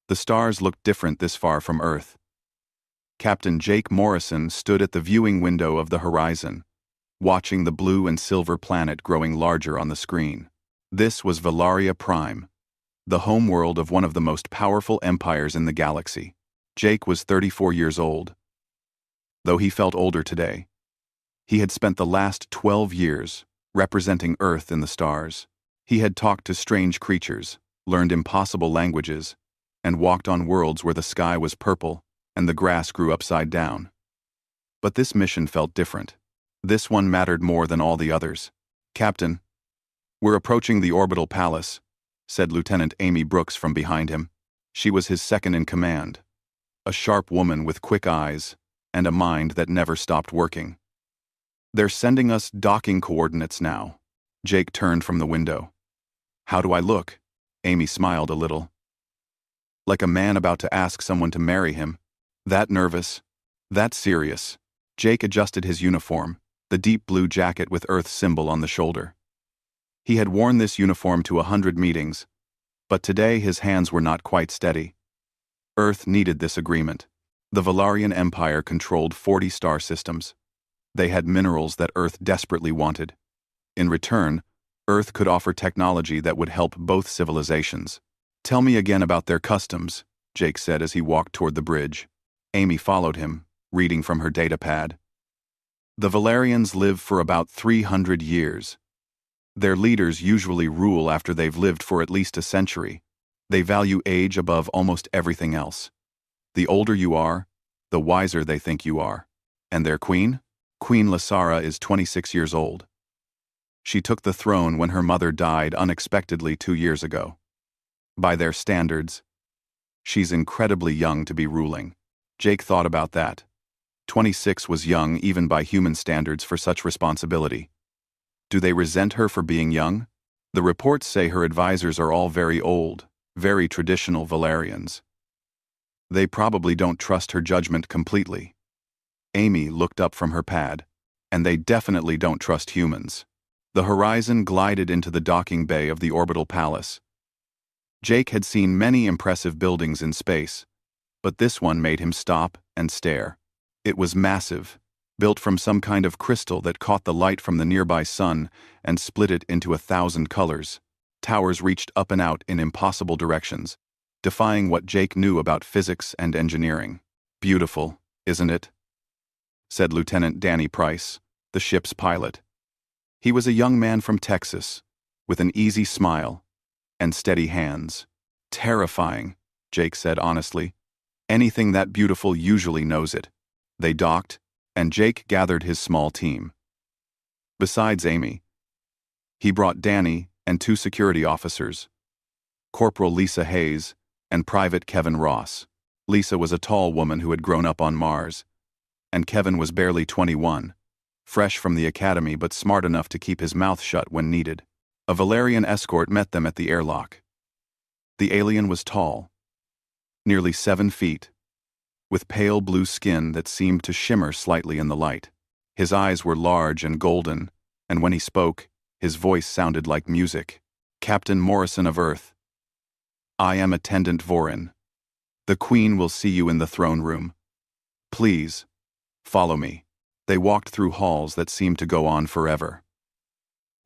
The stars looked different this far from Earth. Captain Jake Morrison stood at the viewing window of the horizon, watching the blue and silver planet growing larger on the screen. This was Valaria Prime, the homeworld of one of the most powerful empires in the galaxy. Jake was 34 years old. Though he felt older today, he had spent the last 12 years representing Earth in the stars. He had talked to strange creatures, learned impossible languages, and walked on worlds where the sky was purple and the grass grew upside down. But this mission felt different. This one mattered more than all the others. "Captain, we're approaching the orbital palace," said Lieutenant Amy Brooks from behind him. She was his second in command, a sharp woman with quick eyes and a mind that never stopped working. "They're sending us docking coordinates now." Jake turned from the window. "How do I look?" Amy smiled a little. "Like a man about to ask someone to marry him. That nervous? That serious?" Jake adjusted his uniform, the deep blue jacket with Earth's symbol on the shoulder. He had worn this uniform to 100 meetings, but today his hands were not quite steady. Earth needed this agreement. The Valarian Empire controlled 40 star systems. They had minerals that Earth desperately wanted. In return, Earth could offer technology that would help both civilizations. "Tell me again about their customs," Jake said as he walked toward the bridge. Amy followed him, reading from her datapad. "The Valarians live for about 300 years. Their leaders usually rule after they've lived for at least a century. They value age above almost everything else. The older you are, the wiser they think you are. And their queen? Queen Lysara is 26 years old. She took the throne when her mother died unexpectedly 2 years ago. By their standards, she's incredibly young to be ruling." Jake thought about that. 26 was young even by human standards for such responsibility. Do they resent her for being young? The reports say her advisors are all very old, very traditional Valarians. They probably don't trust her judgment completely. Amy looked up from her pad. And they definitely don't trust humans. The horizon glided into the docking bay of the orbital palace. Jake had seen many impressive buildings in space, but this one made him stop and stare. It was massive, built from some kind of crystal that caught the light from the nearby sun and split it into 1,000 colors. Towers reached up and out in impossible directions, defying what Jake knew about physics and engineering. "Beautiful, isn't it?" said Lieutenant Danny Price, the ship's pilot. He was a young man from Texas, with an easy smile and steady hands. "Terrifying," Jake said honestly. "Anything that beautiful usually knows it." They docked, and Jake gathered his small team. Besides Amy, he brought Danny and 2 security officers, Corporal Lisa Hayes and Private Kevin Ross. Lisa was a tall woman who had grown up on Mars, and Kevin was barely 21, fresh from the academy but smart enough to keep his mouth shut when needed. A Valarian escort met them at the airlock. The alien was tall, nearly 7 feet, with pale blue skin that seemed to shimmer slightly in the light. His eyes were large and golden, and when he spoke, his voice sounded like music. "Captain Morrison of Earth. I am Attendant Vorin. The Queen will see you in the throne room. Please, follow me." They walked through halls that seemed to go on forever.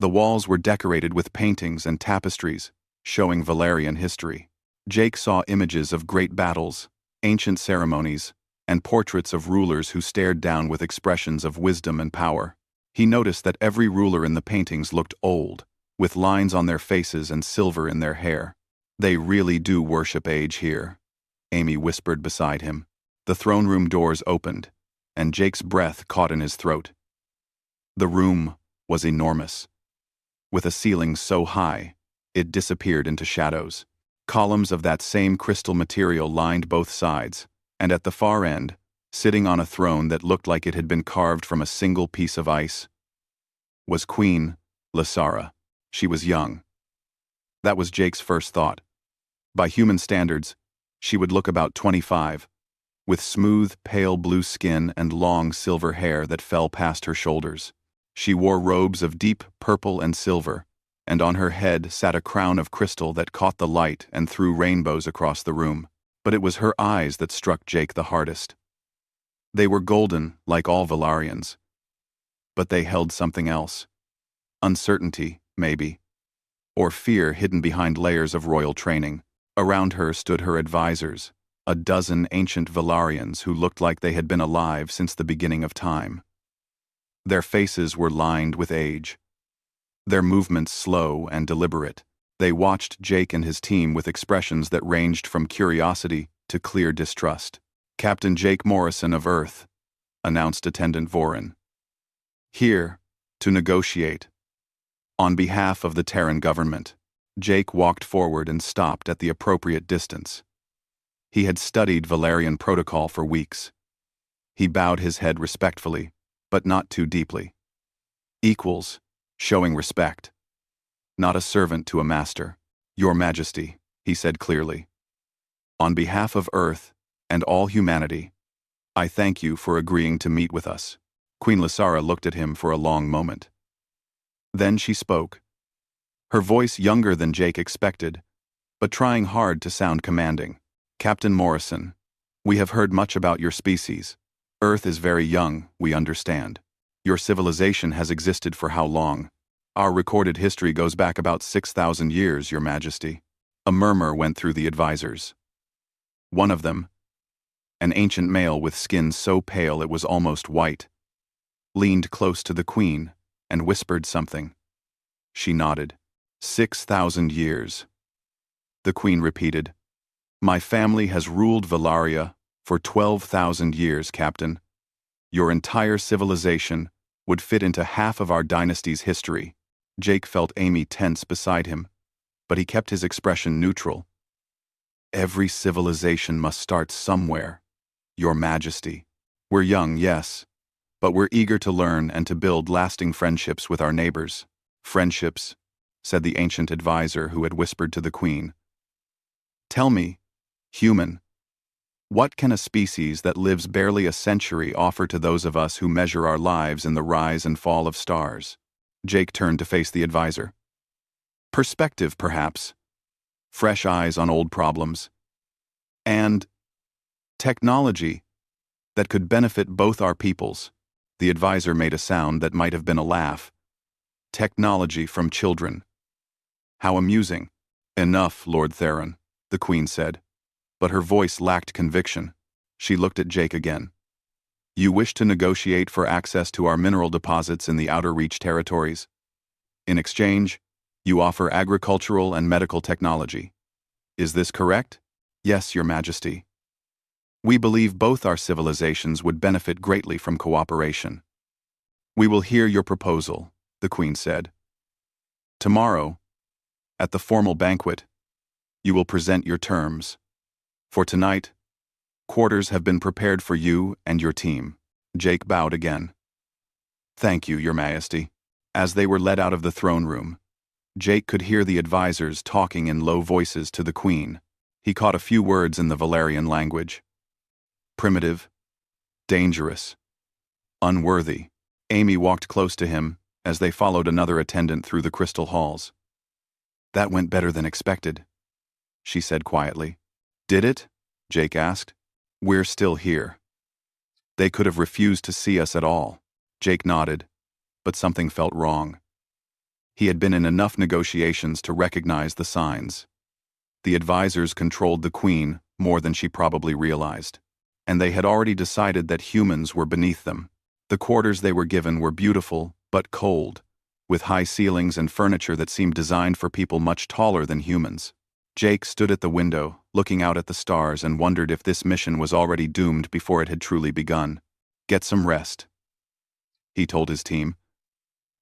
The walls were decorated with paintings and tapestries, showing Valarian history. Jake saw images of great battles, ancient ceremonies, and portraits of rulers who stared down with expressions of wisdom and power. He noticed that every ruler in the paintings looked old, with lines on their faces and silver in their hair. "They really do worship age here," Amy whispered beside him. The throne room doors opened, and Jake's breath caught in his throat. The room was enormous, with a ceiling so high, it disappeared into shadows. Columns of that same crystal material lined both sides, and at the far end, sitting on a throne that looked like it had been carved from a single piece of ice, was Queen Lysara. She was young. That was Jake's first thought. By human standards, she would look about 25, with smooth, pale blue skin and long silver hair that fell past her shoulders. She wore robes of deep purple and silver, and on her head sat a crown of crystal that caught the light and threw rainbows across the room. But it was her eyes that struck Jake the hardest. They were golden, like all Valarians. But they held something else. Uncertainty, maybe. Or fear hidden behind layers of royal training. Around her stood her advisors, a dozen ancient Valarians who looked like they had been alive since the beginning of time. Their faces were lined with age. Their movements slow and deliberate. They watched Jake and his team with expressions that ranged from curiosity to clear distrust. "Captain Jake Morrison of Earth," announced Attendant Vorin. "Here, to negotiate. On behalf of the Terran government." Jake walked forward and stopped at the appropriate distance. He had studied Valarian protocol for weeks. He bowed his head respectfully, but not too deeply. Equals, showing respect. Not a servant to a master. "Your Majesty," he said clearly. "On behalf of Earth and all humanity, I thank you for agreeing to meet with us." Queen Lysara looked at him for a long moment. Then she spoke. Her voice younger than Jake expected, but trying hard to sound commanding. "Captain Morrison, we have heard much about your species. Earth is very young, we understand. Your civilization has existed for how long? Our recorded history goes back about 6,000 years, Your Majesty." A murmur went through the advisors. One of them, an ancient male with skin so pale it was almost white, leaned close to the Queen and whispered something. She nodded. 6,000 years. The Queen repeated, "My family has ruled Valaria for 12,000 years, Captain. Your entire civilization would fit into half of our dynasty's history." Jake felt Amy tense beside him, but he kept his expression neutral. "Every civilization must start somewhere, Your Majesty. We're young, yes, but we're eager to learn and to build lasting friendships with our neighbors." "Friendships," said the ancient advisor who had whispered to the Queen. "Tell me, human, what can a species that lives barely a century offer to those of us who measure our lives in the rise and fall of stars?" Jake turned to face the advisor. "Perspective, perhaps. Fresh eyes on old problems. And technology that could benefit both our peoples." The advisor made a sound that might have been a laugh. "Technology from children. How amusing." "Enough, Lord Theron," the Queen said, but her voice lacked conviction. She looked at Jake again. "You wish to negotiate for access to our mineral deposits in the Outer Reach territories. In exchange, you offer agricultural and medical technology. Is this correct?" "Yes, Your Majesty. We believe both our civilizations would benefit greatly from cooperation." "We will hear your proposal," the Queen said. "Tomorrow, at the formal banquet, you will present your terms. For tonight, quarters have been prepared for you and your team." Jake bowed again. "Thank you, Your Majesty." As they were led out of the throne room, Jake could hear the advisors talking in low voices to the Queen. He caught a few words in the Valarian language. Primitive, dangerous, unworthy. Amy walked close to him as they followed another attendant through the crystal halls. "That went better than expected," she said quietly. "Did it?" Jake asked. "We're still here. They could have refused to see us at all." Jake nodded, but something felt wrong. He had been in enough negotiations to recognize the signs. The advisors controlled the Queen more than she probably realized, and they had already decided that humans were beneath them. The quarters they were given were beautiful, but cold, with high ceilings and furniture that seemed designed for people much taller than humans. Jake stood at the window, looking out at the stars, and wondered if this mission was already doomed before it had truly begun. "Get some rest," he told his team.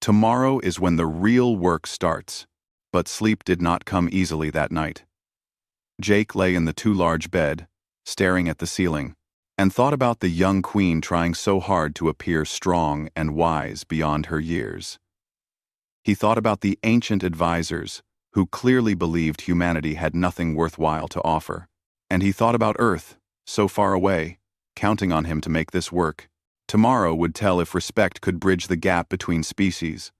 "Tomorrow is when the real work starts." But sleep did not come easily that night. Jake lay in the too-large bed, staring at the ceiling, and thought about the young Queen trying so hard to appear strong and wise beyond her years. He thought about the ancient advisors, who clearly believed humanity had nothing worthwhile to offer. And he thought about Earth, so far away, counting on him to make this work. Tomorrow would tell if respect could bridge the gap between species,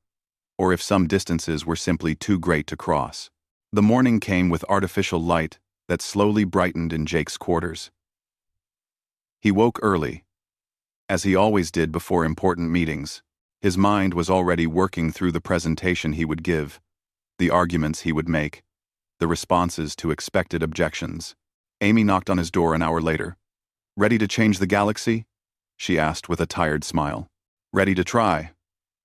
or if some distances were simply too great to cross. The morning came with artificial light that slowly brightened in Jake's quarters. He woke early, as he always did before important meetings. His mind was already working through the presentation he would give, the arguments he would make, the responses to expected objections. Amy knocked on his door an hour later. "Ready to change the galaxy?" she asked with a tired smile. "Ready to try,"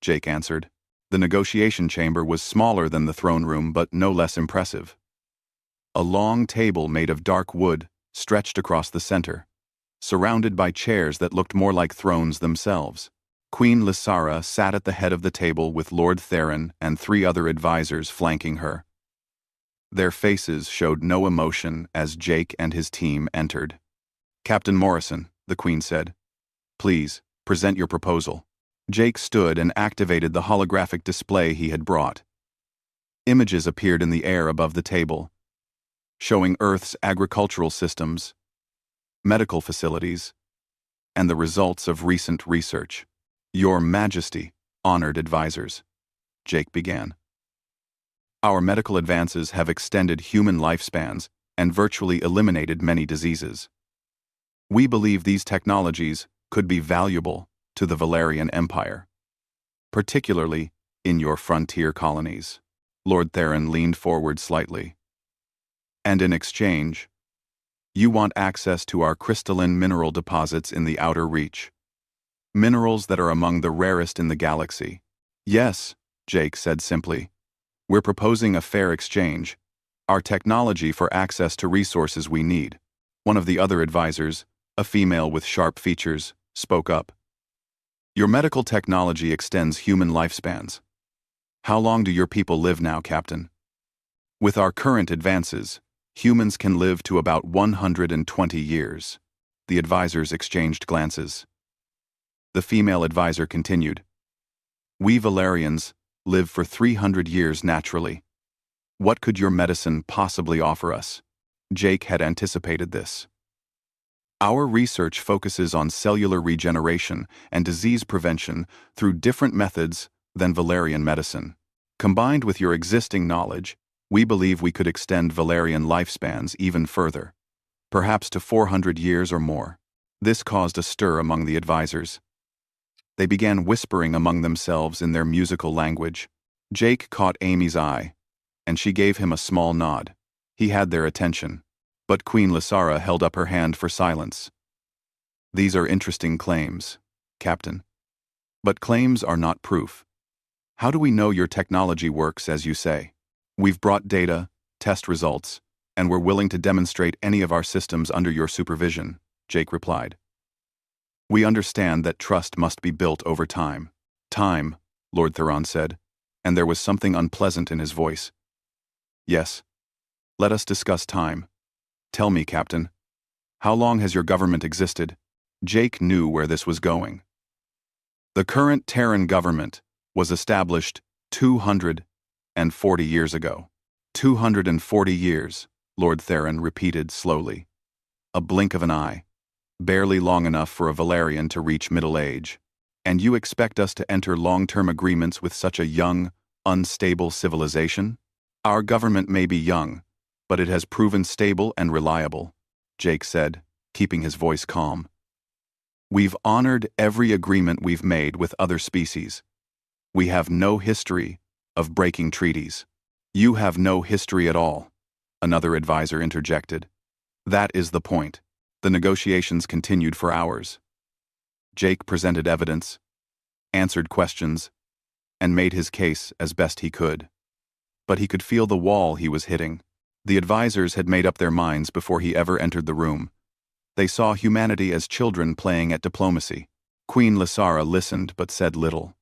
Jake answered. The negotiation chamber was smaller than the throne room, but no less impressive. A long table made of dark wood stretched across the center, surrounded by chairs that looked more like thrones themselves. Queen Lysara sat at the head of the table with Lord Theron and 3 other advisors flanking her. Their faces showed no emotion as Jake and his team entered. "Captain Morrison," the Queen said, "please, present your proposal." Jake stood and activated the holographic display he had brought. Images appeared in the air above the table, showing Earth's agricultural systems, medical facilities, and the results of recent research. "Your Majesty, honored advisors," Jake began. "Our medical advances have extended human lifespans and virtually eliminated many diseases. We believe these technologies could be valuable to the Valerian Empire, particularly in your frontier colonies." Lord Theron leaned forward slightly. "And in exchange, you want access to our crystalline mineral deposits in the Outer Reach. Minerals that are among the rarest in the galaxy." "Yes," Jake said simply. "We're proposing a fair exchange, our technology for access to resources we need." One of the other advisors, a female with sharp features, spoke up. "Your medical technology extends human lifespans. How long do your people live now, Captain?" "With our current advances, humans can live to about 120 years. The advisors exchanged glances. The female advisor continued. "We Valerians live for 300 years naturally. What could your medicine possibly offer us?" Jake had anticipated this. "Our research focuses on cellular regeneration and disease prevention through different methods than Valerian medicine. Combined with your existing knowledge, we believe we could extend Valerian lifespans even further, perhaps to 400 years or more." This caused a stir among the advisors. They began whispering among themselves in their musical language. Jake caught Amy's eye, and she gave him a small nod. He had their attention, but Queen Lysara held up her hand for silence. "These are interesting claims, Captain. But claims are not proof. How do we know your technology works as you say?" "We've brought data, test results, and we're willing to demonstrate any of our systems under your supervision," Jake replied. "We understand that trust must be built over time." "Time," Lord Theron said, and there was something unpleasant in his voice. "Yes. Let us discuss time. Tell me, Captain, how long has your government existed?" Jake knew where this was going. "The current Terran government was established 240 years ago." 240 years, Lord Theron repeated slowly. "A blink of an eye. Barely long enough for a Valerian to reach middle age. And you expect us to enter long-term agreements with such a young, unstable civilization?" "Our government may be young, but it has proven stable and reliable," Jake said, keeping his voice calm. "We've honored every agreement we've made with other species. We have no history of breaking treaties." "You have no history at all," another advisor interjected. "That is the point." The negotiations continued for hours. Jake presented evidence, answered questions, and made his case as best he could. But he could feel the wall he was hitting. The advisors had made up their minds before he ever entered the room. They saw humanity as children playing at diplomacy. Queen Lysara listened but said little.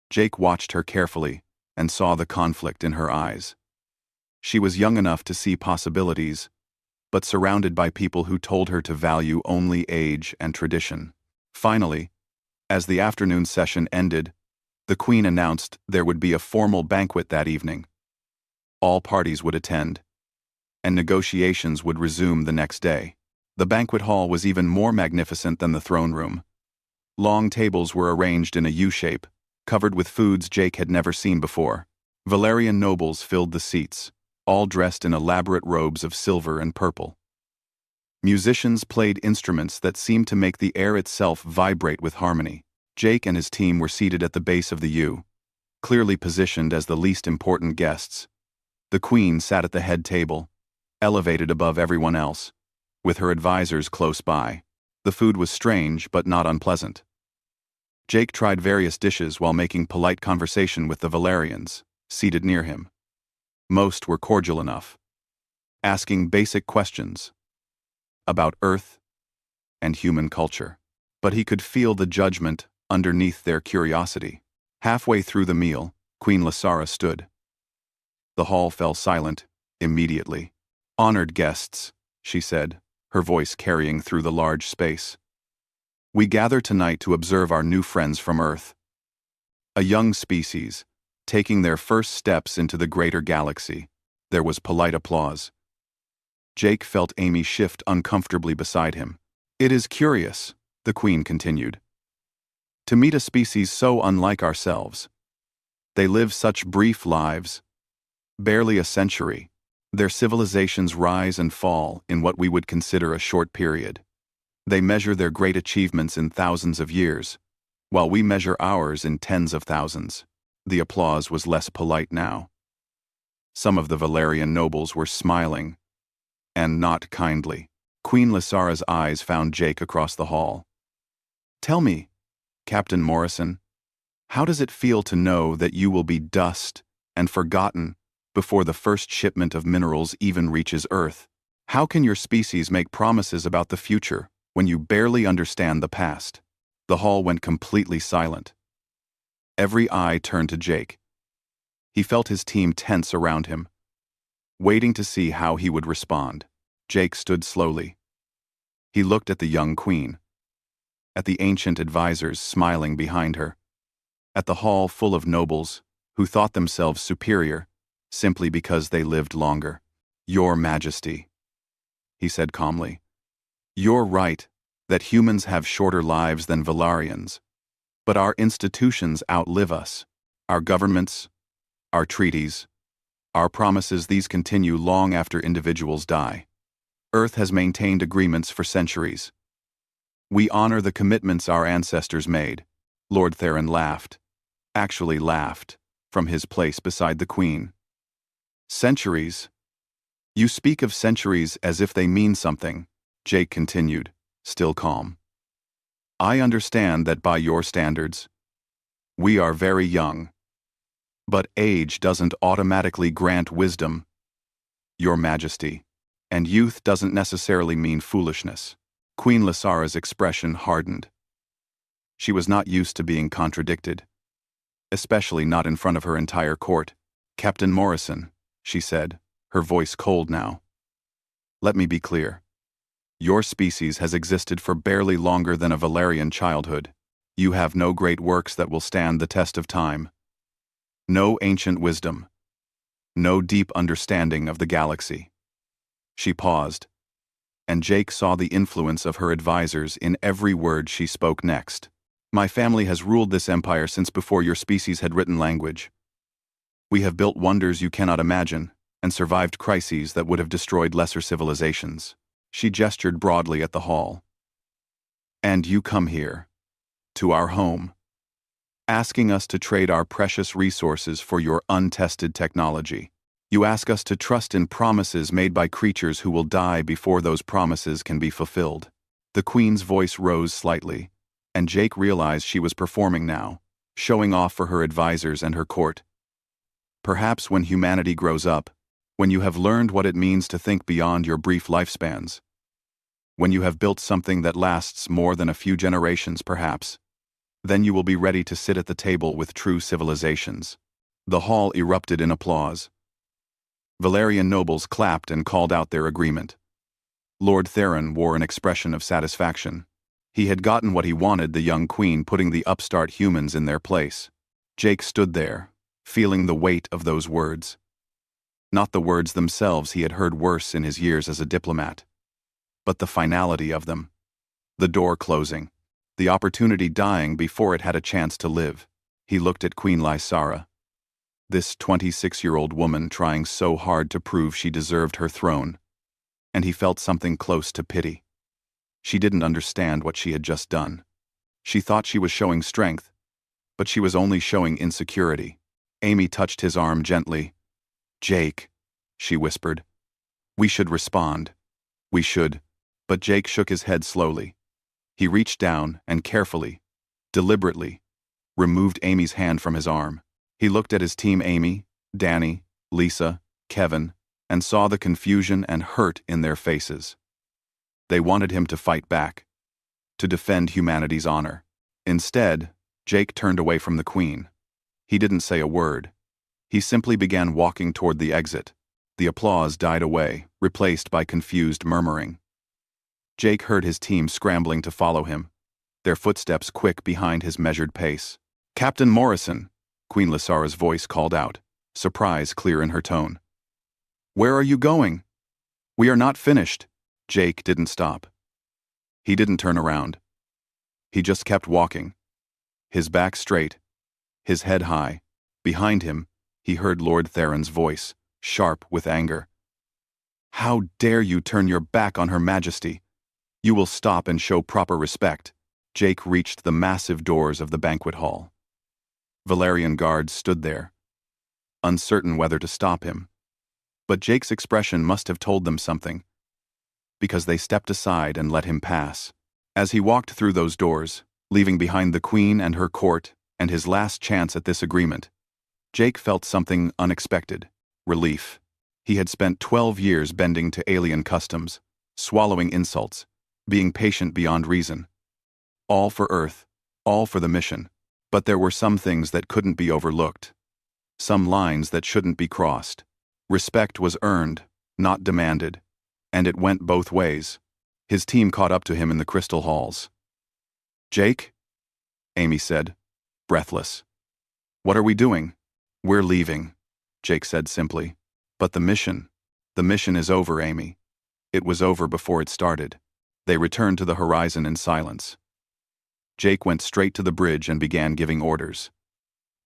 Jake watched her carefully and saw the conflict in her eyes. She was young enough to see possibilities, but surrounded by people who told her to value only age and tradition. Finally, as the afternoon session ended, the Queen announced there would be a formal banquet that evening. All parties would attend, and negotiations would resume the next day. The banquet hall was even more magnificent than the throne room. Long tables were arranged in a U-shape, covered with foods Jake had never seen before. Valerian nobles filled the seats, all dressed in elaborate robes of silver and purple. Musicians played instruments that seemed to make the air itself vibrate with harmony. Jake and his team were seated at the base of the U, clearly positioned as the least important guests. The Queen sat at the head table, elevated above everyone else, with her advisors close by. The food was strange but not unpleasant. Jake tried various dishes while making polite conversation with the Valerians, seated near him. Most were cordial enough, asking basic questions about Earth and human culture. But he could feel the judgment underneath their curiosity. Halfway through the meal, Queen Lysara stood. The hall fell silent immediately. "Honored guests," she said, her voice carrying through the large space. "We gather tonight to observe our new friends from Earth. A young species, taking their first steps into the greater galaxy." There was polite applause. Jake felt Amy shift uncomfortably beside him. "It is curious," the Queen continued, "to meet a species so unlike ourselves. They live such brief lives, barely a century. Their civilizations rise and fall in what we would consider a short period. They measure their great achievements in thousands of years, while we measure ours in tens of thousands." The applause was less polite now. Some of the Valerian nobles were smiling, and not kindly. Queen Lysara's eyes found Jake across the hall. "Tell me, Captain Morrison, how does it feel to know that you will be dust and forgotten before the first shipment of minerals even reaches Earth? How can your species make promises about the future when you barely understand the past?" The hall went completely silent. Every eye turned to Jake. He felt his team tense around him, waiting to see how he would respond. Jake stood slowly. He looked at the young queen, at the ancient advisors smiling behind her, at the hall full of nobles who thought themselves superior simply because they lived longer. "Your Majesty," he said calmly, "you're right that humans have shorter lives than Valarians, but our institutions outlive us. Our governments, our treaties, our promises, these continue long after individuals die. Earth has maintained agreements for centuries. We honor the commitments our ancestors made." Lord Theron laughed, actually laughed, from his place beside the Queen. "Centuries? You speak of centuries as if they mean something," Jake continued, still calm. "I understand that by your standards, we are very young. But age doesn't automatically grant wisdom, Your Majesty, and youth doesn't necessarily mean foolishness." Queen Lysara's expression hardened. She was not used to being contradicted, especially not in front of her entire court. "Captain Morrison," she said, her voice cold now, "let me be clear. Your species has existed for barely longer than a Valerian childhood. You have no great works that will stand the test of time. No ancient wisdom. No deep understanding of the galaxy." She paused, and Jake saw the influence of her advisors in every word she spoke next. "My family has ruled this empire since before your species had written language. We have built wonders you cannot imagine, and survived crises that would have destroyed lesser civilizations." She gestured broadly at the hall. "And you come here, to our home, asking us to trade our precious resources for your untested technology. You ask us to trust in promises made by creatures who will die before those promises can be fulfilled." The Queen's voice rose slightly, and Jake realized she was performing now, showing off for her advisors and her court. "Perhaps when humanity grows up, when you have learned what it means to think beyond your brief lifespans, when you have built something that lasts more than a few generations perhaps, then you will be ready to sit at the table with true civilizations." The hall erupted in applause. Valerian nobles clapped and called out their agreement. Lord Theron wore an expression of satisfaction. He had gotten what he wanted, the young queen putting the upstart humans in their place. Jake stood there, feeling the weight of those words. Not the words themselves, he had heard worse in his years as a diplomat, but the finality of them. The door closing. The opportunity dying before it had a chance to live. He looked at Queen Lysara. This 26-year-old woman trying so hard to prove she deserved her throne. And he felt something close to pity. She didn't understand what she had just done. She thought she was showing strength, but she was only showing insecurity. Amy touched his arm gently. "Jake," she whispered. "We should respond. We should." But Jake shook his head slowly. He reached down and carefully, deliberately, removed Amy's hand from his arm. He looked at his team: Amy, Danny, Lisa, Kevin, and saw the confusion and hurt in their faces. They wanted him to fight back, to defend humanity's honor. Instead, Jake turned away from the Queen. He didn't say a word. He simply began walking toward the exit. The applause died away, replaced by confused murmuring. Jake heard his team scrambling to follow him, their footsteps quick behind his measured pace. "Captain Morrison," Queen Lysara's voice called out, surprise clear in her tone. "Where are you going?" "We are not finished." Jake didn't stop. He didn't turn around. He just kept walking, his back straight, his head high. Behind him, he heard Lord Theron's voice, sharp with anger. "How dare you turn your back on Her Majesty? You will stop and show proper respect." Jake reached the massive doors of the banquet hall. Valyrian guards stood there, uncertain whether to stop him. But Jake's expression must have told them something, because they stepped aside and let him pass. As he walked through those doors, leaving behind the Queen and her court and his last chance at this agreement, Jake felt something unexpected: relief. He had spent 12 years bending to alien customs, swallowing insults, being patient beyond reason. All for Earth, all for the mission. But there were some things that couldn't be overlooked. Some lines that shouldn't be crossed. Respect was earned, not demanded. And it went both ways. His team caught up to him in the crystal halls. "Jake?" Amy said, breathless. "What are we doing?" "We're leaving," Jake said simply. "But the mission is over, Amy. It was over before it started." They returned to the horizon in silence. Jake went straight to the bridge and began giving orders.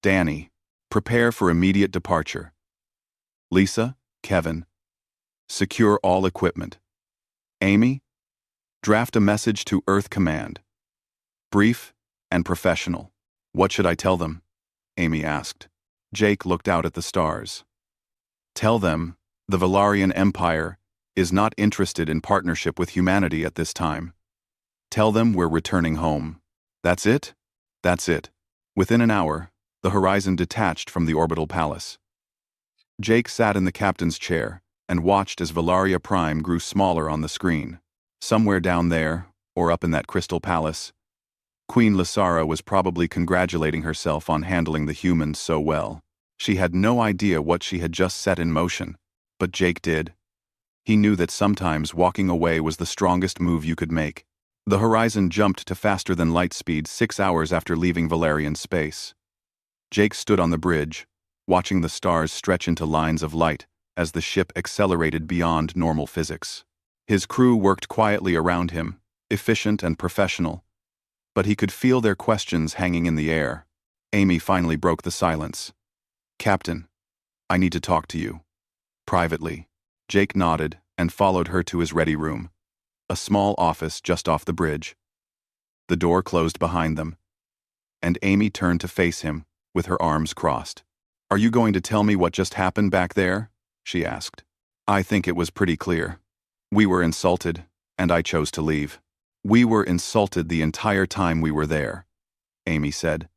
"Danny, prepare for immediate departure. Lisa, Kevin, secure all equipment. Amy, draft a message to Earth Command. Brief and professional." "What should I tell them?" Amy asked. Jake looked out at the stars. "Tell them the Velaryon Empire is not interested in partnership with humanity at this time. Tell them we're returning home." "That's it?" "That's it." Within an hour, the horizon detached from the orbital palace. Jake sat in the captain's chair and watched as Velaria Prime grew smaller on the screen. Somewhere down there, or up in that crystal palace, Queen Lysara was probably congratulating herself on handling the humans so well. She had no idea what she had just set in motion, but Jake did. He knew that sometimes walking away was the strongest move you could make. The horizon jumped to faster than light speed 6 hours after leaving Valyrian space. Jake stood on the bridge, watching the stars stretch into lines of light as the ship accelerated beyond normal physics. His crew worked quietly around him, efficient and professional, but he could feel their questions hanging in the air. Amy finally broke the silence. "Captain, I need to talk to you. Privately." Jake nodded and followed her to his ready room, a small office just off the bridge. The door closed behind them, and Amy turned to face him with her arms crossed. "Are you going to tell me what just happened back there?" she asked. "I think it was pretty clear. We were insulted, and I chose to leave." "We were insulted the entire time we were there," Amy said.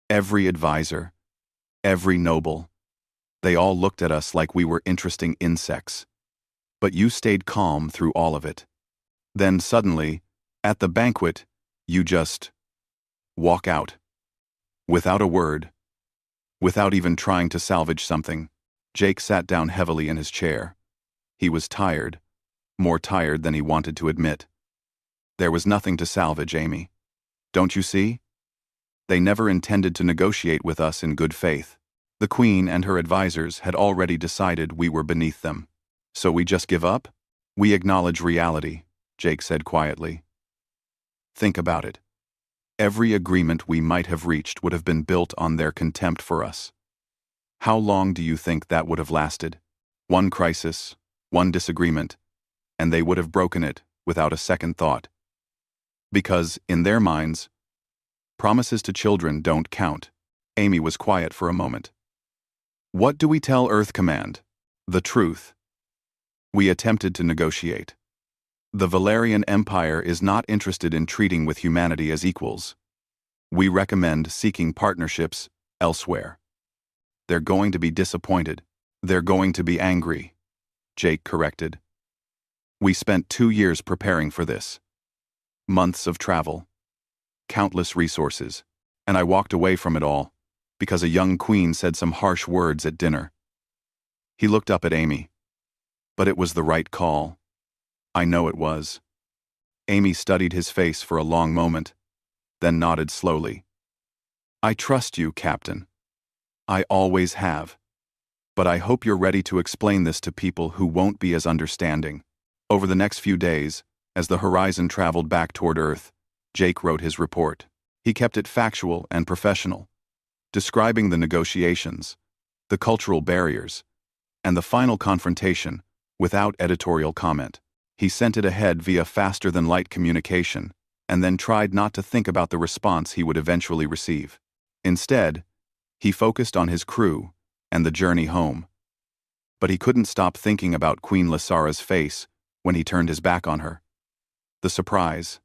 "Every advisor, every noble, they all looked at us like we were interesting insects. But you stayed calm through all of it. Then suddenly, at the banquet, you just walk out. Without a word. Without even trying to salvage something." Jake sat down heavily in his chair. He was tired, more tired than he wanted to admit. "There was nothing to salvage, Amy. Don't you see? They never intended to negotiate with us in good faith. The Queen and her advisors had already decided we were beneath them. So we just give up? We acknowledge reality," Jake said quietly. "Think about it. Every agreement we might have reached would have been built on their contempt for us. How long do you think that would have lasted? One crisis, one disagreement, and they would have broken it without a second thought. Because, in their minds, promises to children don't count. Amy was quiet for a moment. What do we tell Earth Command? The truth. We attempted to negotiate. The Valerian Empire is not interested in treating with humanity as equals. We recommend seeking partnerships elsewhere. They're going to be disappointed. They're going to be angry, Jake corrected. We spent 2 years preparing for this. Months of travel. Countless resources. And I walked away from it all because a young queen said some harsh words at dinner. He looked up at Amy. But it was the right call. I know it was. Amy studied his face for a long moment, then nodded slowly. I trust you, Captain. I always have. But I hope you're ready to explain this to people who won't be as understanding. Over the next few days, as the Horizon traveled back toward Earth, Jake wrote his report. He kept it factual and professional, describing the negotiations, the cultural barriers, and the final confrontation without editorial comment. He sent it ahead via faster-than-light communication, and then tried not to think about the response he would eventually receive. Instead, he focused on his crew and the journey home. But he couldn't stop thinking about Queen Lysara's face when he turned his back on her. The surprise,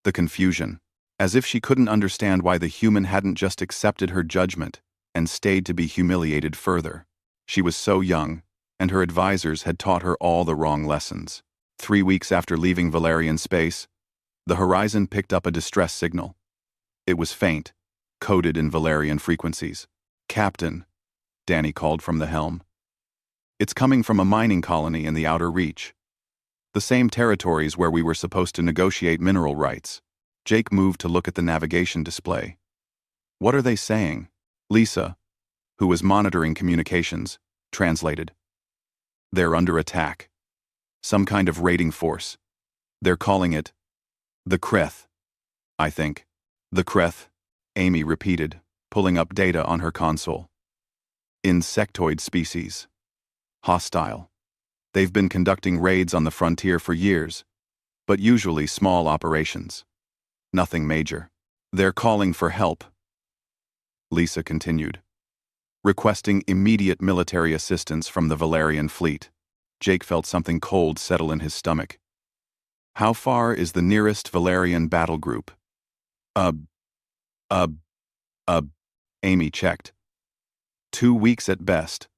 the confusion, as if she couldn't understand why the human hadn't just accepted her judgment and stayed to be humiliated further. She was so young, and her advisors had taught her all the wrong lessons. 3 weeks after leaving Valerian space, the Horizon picked up a distress signal. It was faint, coded in Valerian frequencies. Captain, Danny called from the helm. It's coming from a mining colony in the Outer Reach. The same territories where we were supposed to negotiate mineral rights. Jake moved to look at the navigation display. What are they saying? Lisa, who was monitoring communications, translated. They're under attack. Some kind of raiding force. They're calling it the Kreth, I think. The Kreth, Amy repeated, pulling up data on her console. Insectoid species. Hostile. They've been conducting raids on the frontier for years, but usually small operations. Nothing major. They're calling for help. Lisa continued, requesting immediate military assistance from the Valerian fleet. Jake felt something cold settle in his stomach. How far is the nearest Valerian battle group? Amy checked. 2 weeks at best.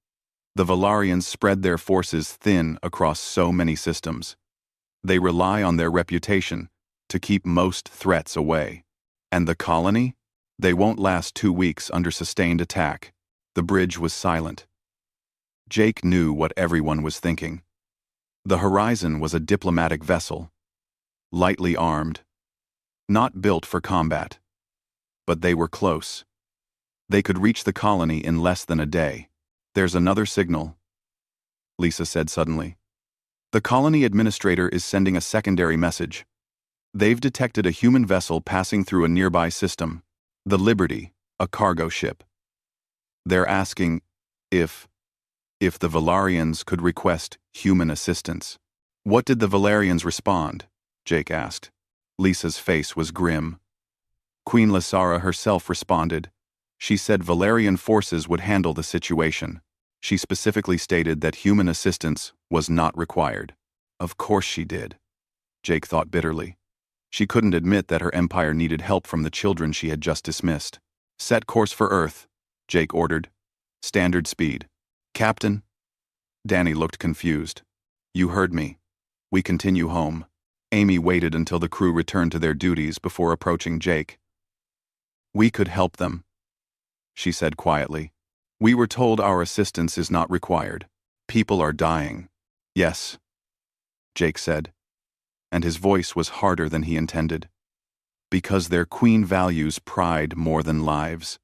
The Valarians spread their forces thin across so many systems. They rely on their reputation to keep most threats away. And the colony? They won't last 2 weeks under sustained attack. The bridge was silent. Jake knew what everyone was thinking. The Horizon was a diplomatic vessel, lightly armed, not built for combat. But they were close. They could reach the colony in less than a day. There's another signal, Lisa said suddenly. The colony administrator is sending a secondary message. They've detected a human vessel passing through a nearby system, the Liberty, a cargo ship. They're asking if the Valarians could request human assistance. What did the Valerians respond? Jake asked. Lisa's face was grim. Queen Lysara herself responded. She said Valerian forces would handle the situation. She specifically stated that human assistance was not required. Of course she did. Jake thought bitterly. She couldn't admit that her empire needed help from the children she had just dismissed. Set course for Earth, Jake ordered. Standard speed. Captain? Danny looked confused. You heard me. We continue home. Amy waited until the crew returned to their duties before approaching Jake. We could help them, she said quietly. We were told our assistance is not required. People are dying. Yes, Jake said, and his voice was harder than he intended. Because their queen values pride more than lives.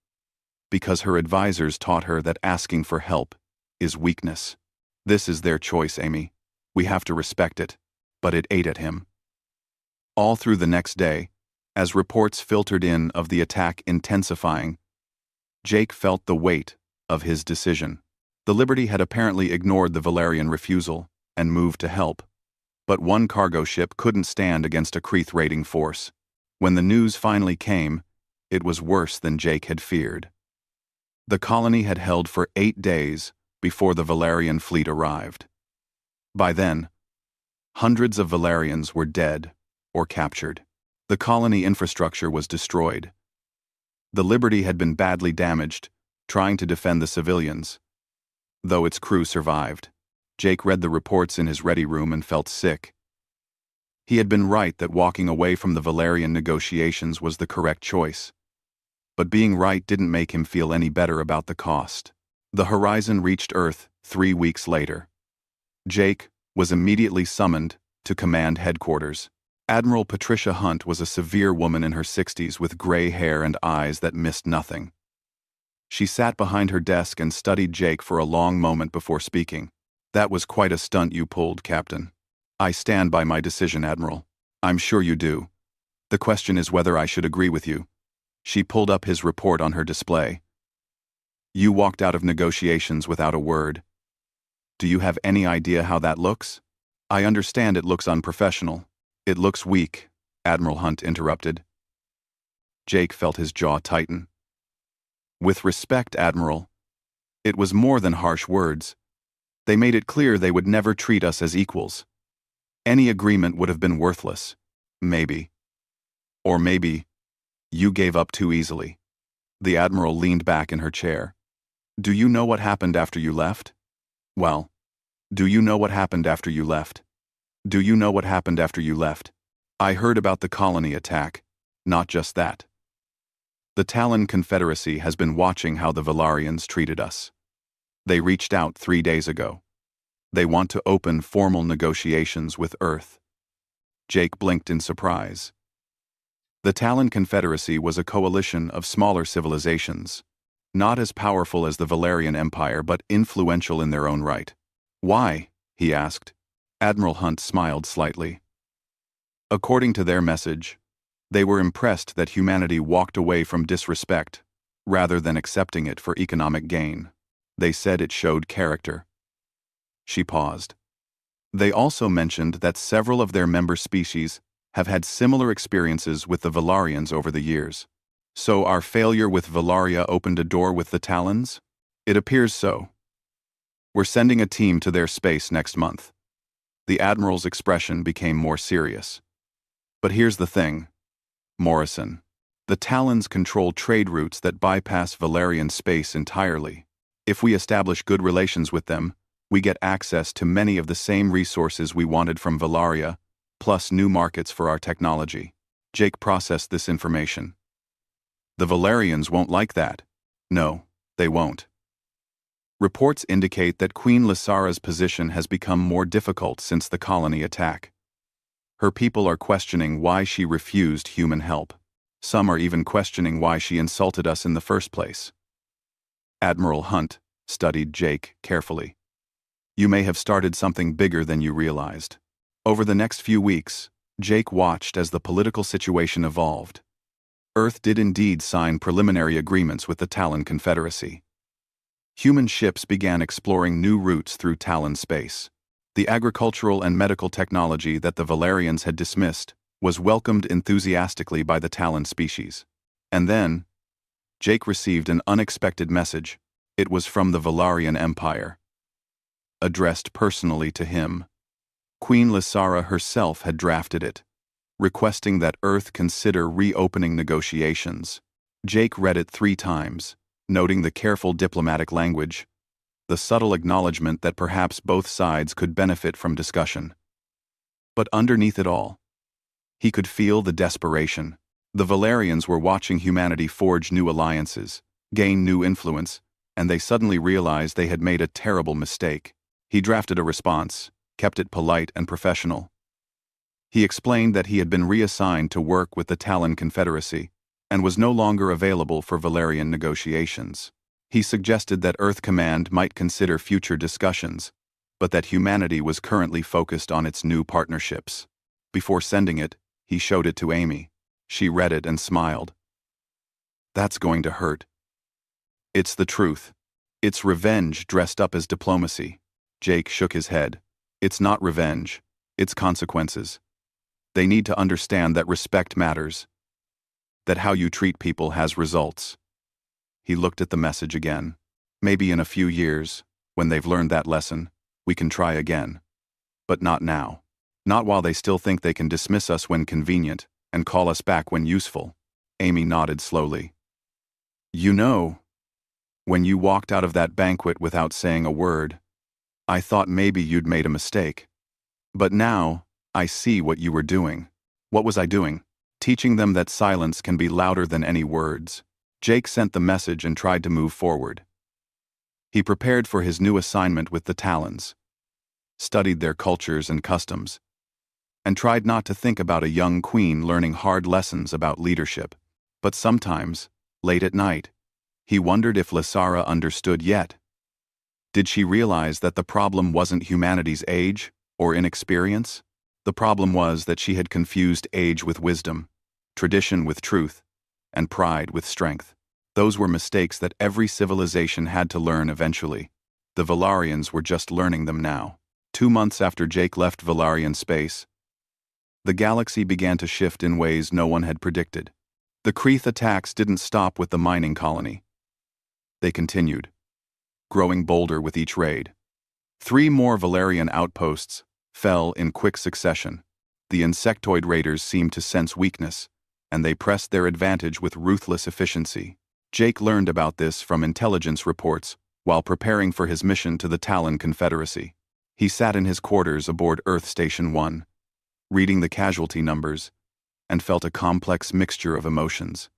Because her advisors taught her that asking for help is weakness. This is their choice, Amy. We have to respect it. But it ate at him. All through the next day, as reports filtered in of the attack intensifying, Jake felt the weight of his decision. The Liberty had apparently ignored the Valerian refusal and moved to help. But one cargo ship couldn't stand against a Kreeth raiding force. When the news finally came, it was worse than Jake had feared. The colony had held for 8 days before the Valerian fleet arrived. By then, hundreds of Valerians were dead or captured. The colony infrastructure was destroyed. The Liberty had been badly damaged, trying to defend the civilians. Though its crew survived, Jake read the reports in his ready room and felt sick. He had been right that walking away from the Valerian negotiations was the correct choice. But being right didn't make him feel any better about the cost. The Horizon reached Earth 3 weeks later. Jake was immediately summoned to command headquarters. Admiral Patricia Hunt was a severe woman in her 60s with gray hair and eyes that missed nothing. She sat behind her desk and studied Jake for a long moment before speaking. "That was quite a stunt you pulled, Captain. I stand by my decision, Admiral. I'm sure you do. The question is whether I should agree with you." She pulled up his report on her display. "You walked out of negotiations without a word. Do you have any idea how that looks?" "I understand it looks unprofessional. It looks weak," Admiral Hunt interrupted. Jake felt his jaw tighten. "With respect, Admiral, it was more than harsh words. They made it clear they would never treat us as equals. Any agreement would have been worthless. Maybe. Or maybe you gave up too easily." The Admiral leaned back in her chair. "Do you know what happened after you left? Well, do you know what happened after you left? Do you know what happened after you left? I heard about the colony attack. Not just that. The Talon Confederacy has been watching how the Valarians treated us. They reached out 3 days ago. They want to open formal negotiations with Earth." Jake blinked in surprise. The Talon Confederacy was a coalition of smaller civilizations, not as powerful as the Valerian Empire but influential in their own right. "Why?" he asked. Admiral Hunt smiled slightly. "According to their message, they were impressed that humanity walked away from disrespect rather than accepting it for economic gain. They said it showed character." She paused. "They also mentioned that several of their member species have had similar experiences with the Valarians over the years. So our failure with Valaria opened a door with the Talons? It appears so. We're sending a team to their space next month." The Admiral's expression became more serious. "But here's the thing, Morrison. The Talons control trade routes that bypass Valerian space entirely. If we establish good relations with them, we get access to many of the same resources we wanted from Valaria, plus new markets for our technology." Jake processed this information. "The Valerians won't like that." "No, they won't. Reports indicate that Queen Lysara's position has become more difficult since the colony attack. Her people are questioning why she refused human help. Some are even questioning why she insulted us in the first place." Admiral Hunt studied Jake carefully. "You may have started something bigger than you realized." Over the next few weeks, Jake watched as the political situation evolved. Earth did indeed sign preliminary agreements with the Talon Confederacy. Human ships began exploring new routes through Talon space. The agricultural and medical technology that the Valerians had dismissed was welcomed enthusiastically by the Talon species. And then, Jake received an unexpected message. It was from the Valarian Empire. Addressed personally to him. Queen Lysara herself had drafted it, requesting that Earth consider reopening negotiations. Jake read it 3 times, noting the careful diplomatic language, the subtle acknowledgement that perhaps both sides could benefit from discussion. But underneath it all, he could feel the desperation. The Valerians were watching humanity forge new alliances, gain new influence, and they suddenly realized they had made a terrible mistake. He drafted a response, kept it polite and professional. He explained that he had been reassigned to work with the Talon Confederacy and was no longer available for Valerian negotiations. He suggested that Earth Command might consider future discussions, but that humanity was currently focused on its new partnerships. Before sending it, he showed it to Amy. She read it and smiled. "That's going to hurt." "It's the truth," It's revenge dressed up as diplomacy. Jake shook his head. It's not revenge. It's consequences. They need to understand that respect matters. That how you treat people has results. He looked at the message again. Maybe in a few years, when they've learned that lesson, we can try again. But not now. Not while they still think they can dismiss us when convenient and call us back when useful. Amy nodded slowly. You know, when you walked out of that banquet without saying a word, I thought maybe you'd made a mistake. But now, I see what you were doing. What was I doing? Teaching them that silence can be louder than any words. Jake sent the message and tried to move forward. He prepared for his new assignment with the Talons, studied their cultures and customs, and tried not to think about a young queen learning hard lessons about leadership. But sometimes, late at night, he wondered if Lysara understood yet. Did she realize that the problem wasn't humanity's age or inexperience? The problem was that she had confused age with wisdom, tradition with truth, and pride with strength. Those were mistakes that every civilization had to learn eventually. The Valarians were just learning them now. 2 months after Jake left Valarian space, the galaxy began to shift in ways no one had predicted. The Kreeth attacks didn't stop with the mining colony. They continued, growing bolder with each raid. 3 more Valarian outposts fell in quick succession. The insectoid raiders seemed to sense weakness, and they pressed their advantage with ruthless efficiency. Jake learned about this from intelligence reports while preparing for his mission to the Talon Confederacy. He sat in his quarters aboard Earth Station 1, reading the casualty numbers, and felt a complex mixture of emotions.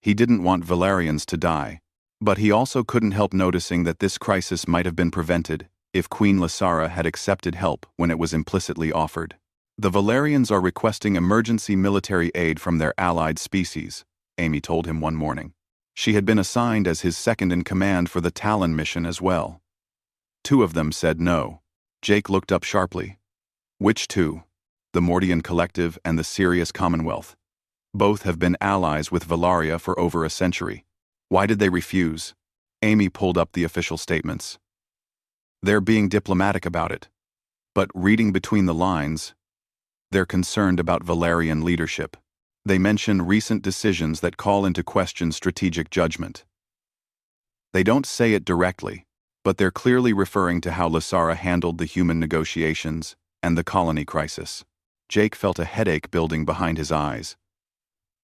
He didn't want Valarians to die, but he also couldn't help noticing that this crisis might have been prevented if Queen Lysara had accepted help when it was implicitly offered. The Valarians are requesting emergency military aid from their allied species, Amy told him one morning. She had been assigned as his second-in-command for the Talon mission as well. 2 of them said no. Jake looked up sharply. Which 2? The Mordian Collective and the Sirius Commonwealth. Both have been allies with Valaria for over a century. Why did they refuse? Amy pulled up the official statements. They're being diplomatic about it. But reading between the lines, they're concerned about Valarian leadership. They mention recent decisions that call into question strategic judgment. They don't say it directly, but they're clearly referring to how Lysara handled the human negotiations and the colony crisis. Jake felt a headache building behind his eyes.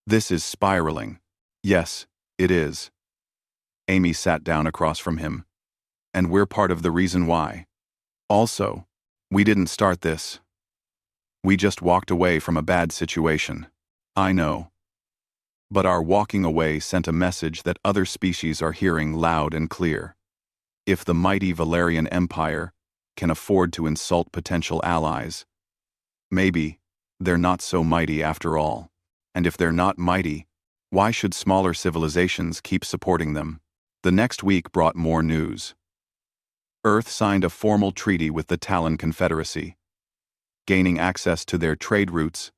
This is spiraling. Yes, it is. Amy sat down across from him. And we're part of the reason why. Also, we didn't start this. We just walked away from a bad situation. I know. But our walking away sent a message that other species are hearing loud and clear. If the mighty Valarian Empire can afford to insult potential allies, maybe they're not so mighty after all. And if they're not mighty, why should smaller civilizations keep supporting them? The next week brought more news. Earth signed a formal treaty with the Talon Confederacy, gaining access to their trade routes